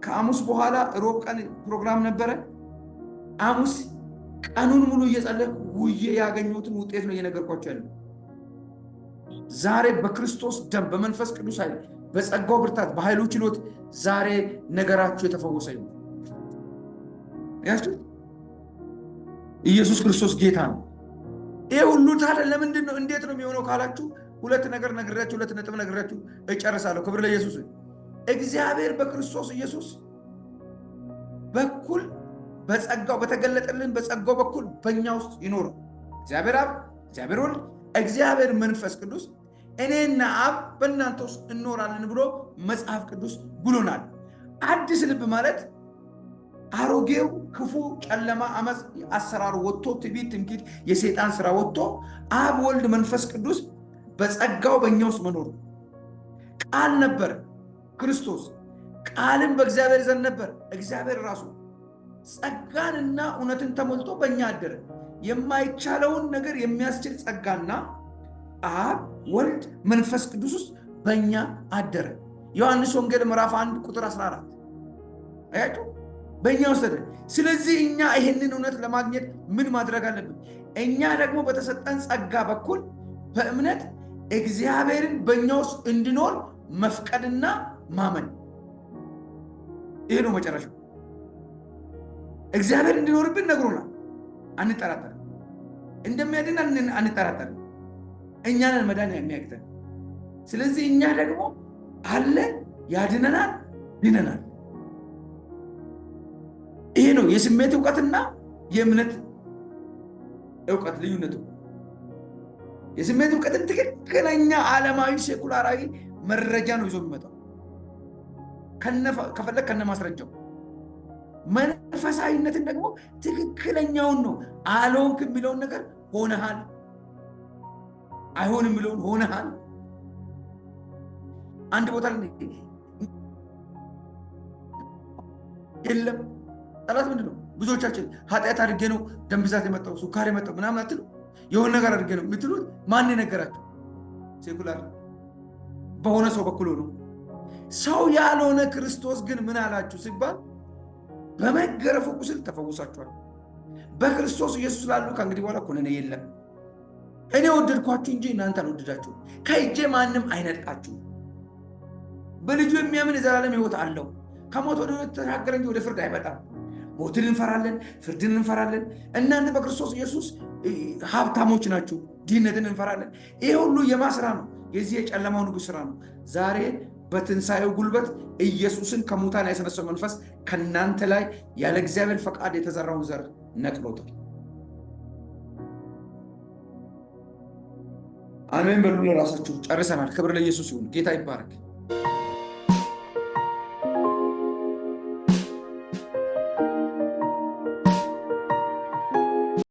ከሐሙስ በኋላ ሮብ ቀን ፕሮግራም ነበረ። ሐሙስ ቀኑን ሙሉ እየጸለይኩ ውዬ ያገኘሁትን ውጤት ነው እየነገርኳቸው ያለው። ዛሬ በክርስቶስ ደም በመንፈስ ቅዱስ ኃይል በጸጋው ብርታት በኃይሉ ችሎት ዛሬ ነገራችሁ የተፈወሰ ይሁን። ያችሁ ኢየሱስ ክርስቶስ ጌታ ነው። ይሄ ሁሉ ታዲያ ለምንድን ነው እንዴት ነው የሚሆነው ካላችሁ ሁለት ነገር ነግራችሁ ሁለት ነጥብ ነግራችሁ እጨርሳለሁ። ክብር ለኢየሱስ። እግዚአብሔር በክርስቶስ ኢየሱስ በኩል በጸጋው በተገለጠልን በጸጋው በኩል በእኛ ውስጥ ይኖራል። እግዚአብሔር አብ፣ እግዚአብሔር ወልድ፣ እግዚአብሔር መንፈስ ቅዱስ እኔና አብ በእናንተ ውስጥ እንኖራለን ብሎ መጽሐፍ ቅዱስ ብሎናል። አዲስ ልብ ማለት አሮጌው ክፉ ጨለማ አመፅ አሰራሩ ወጥቶ ትዕቢት፣ ትምክህት፣ የሰይጣን ስራ ወጥቶ አብ ወልድ መንፈስ ቅዱስ በጸጋው በእኛ ውስጥ መኖሩ። ቃል ነበር ክርስቶስ፣ ቃልም በእግዚአብሔር ዘንድ ነበር፣ እግዚአብሔር ራሱ ጸጋንና እውነትን ተሞልቶ በእኛ አደረ። የማይቻለውን ነገር የሚያስችል ጸጋና አብ ወልድ መንፈስ ቅዱስ ውስጥ በእኛ አደረ። ዮሐንስ ወንጌል ምዕራፍ 1 ቁጥር 14 አያችሁ፣ በእኛ ውስጥ አደረ። ስለዚህ እኛ ይህንን እውነት ለማግኘት ምን ማድረግ አለብን? እኛ ደግሞ በተሰጠን ጸጋ በኩል በእምነት እግዚአብሔርን በእኛ ውስጥ እንዲኖር መፍቀድና ማመን። ይሄ ነው መጨረሻው። እግዚአብሔር እንዲኖርብን ነግሮናል። አንጠራጠርም። እንደሚያድን አንጠራጠርም። እኛንን መዳን የሚያቅተን። ስለዚህ እኛ ደግሞ አለ ያድነናል፣ ድነናል። ይሄ ነው የስሜት እውቀትና የእምነት እውቀት ልዩነቱ። የስሜት እውቀትን ትክክለኛ ዓለማዊ ሴኩላራዊ መረጃ ነው ይዞ የሚመጣው ከፈለግ ከነ ማስረጃው። መንፈሳዊነትን ደግሞ ትክክለኛውን ነው። አልሆንክ የሚለውን ነገር ሆነሃል፣ አይሆን የሚለውን ሆነሃል። አንድ ቦታ ላይ የለም ጠላት ምንድን ነው? ብዙዎቻችን ኃጢአት አድርጌ ነው ደም ብዛት የመጣው ሱካር የመጣው ምናምን አትሉ። የሆነ ነገር አድርጌ ነው የምትሉት። ማን የነገራችሁ? ሴኩላር በሆነ ሰው በኩል ሆኖ ሰው ያልሆነ ክርስቶስ ግን ምን አላችሁ ሲባል በመገረፉ ቁስል ተፈውሳችኋል። በክርስቶስ ኢየሱስ ላሉ ከእንግዲህ በኋላ ኩነኔ የለም። እኔ ወደድኳችሁ እንጂ እናንተ አልወደዳችሁ። ከእጄ ማንም አይነጥቃችሁ። በልጁ የሚያምን የዘላለም ሕይወት አለው። ከሞት ወደ ሕይወት ተሻገረ እንጂ ወደ ፍርድ አይመጣም። ሞትን እንፈራለን፣ ፍርድን እንፈራለን። እናንተ በክርስቶስ ኢየሱስ ሀብታሞች ናችሁ። ድህነትን እንፈራለን። ይሄ ሁሉ የማን ስራ ነው? የዚህ የጨለማው ንጉሥ ስራ ነው። ዛሬ በትንሣኤው ጉልበት ኢየሱስን ከሙታን ያስነሳው መንፈስ ከእናንተ ላይ ያለ እግዚአብሔር ፈቃድ የተዘራውን ዘር ነቅሎታል። አሜን በሉ። ለራሳችሁ ጨርሰናል። ክብር ለኢየሱስ ይሁን። ጌታ ይባረክ።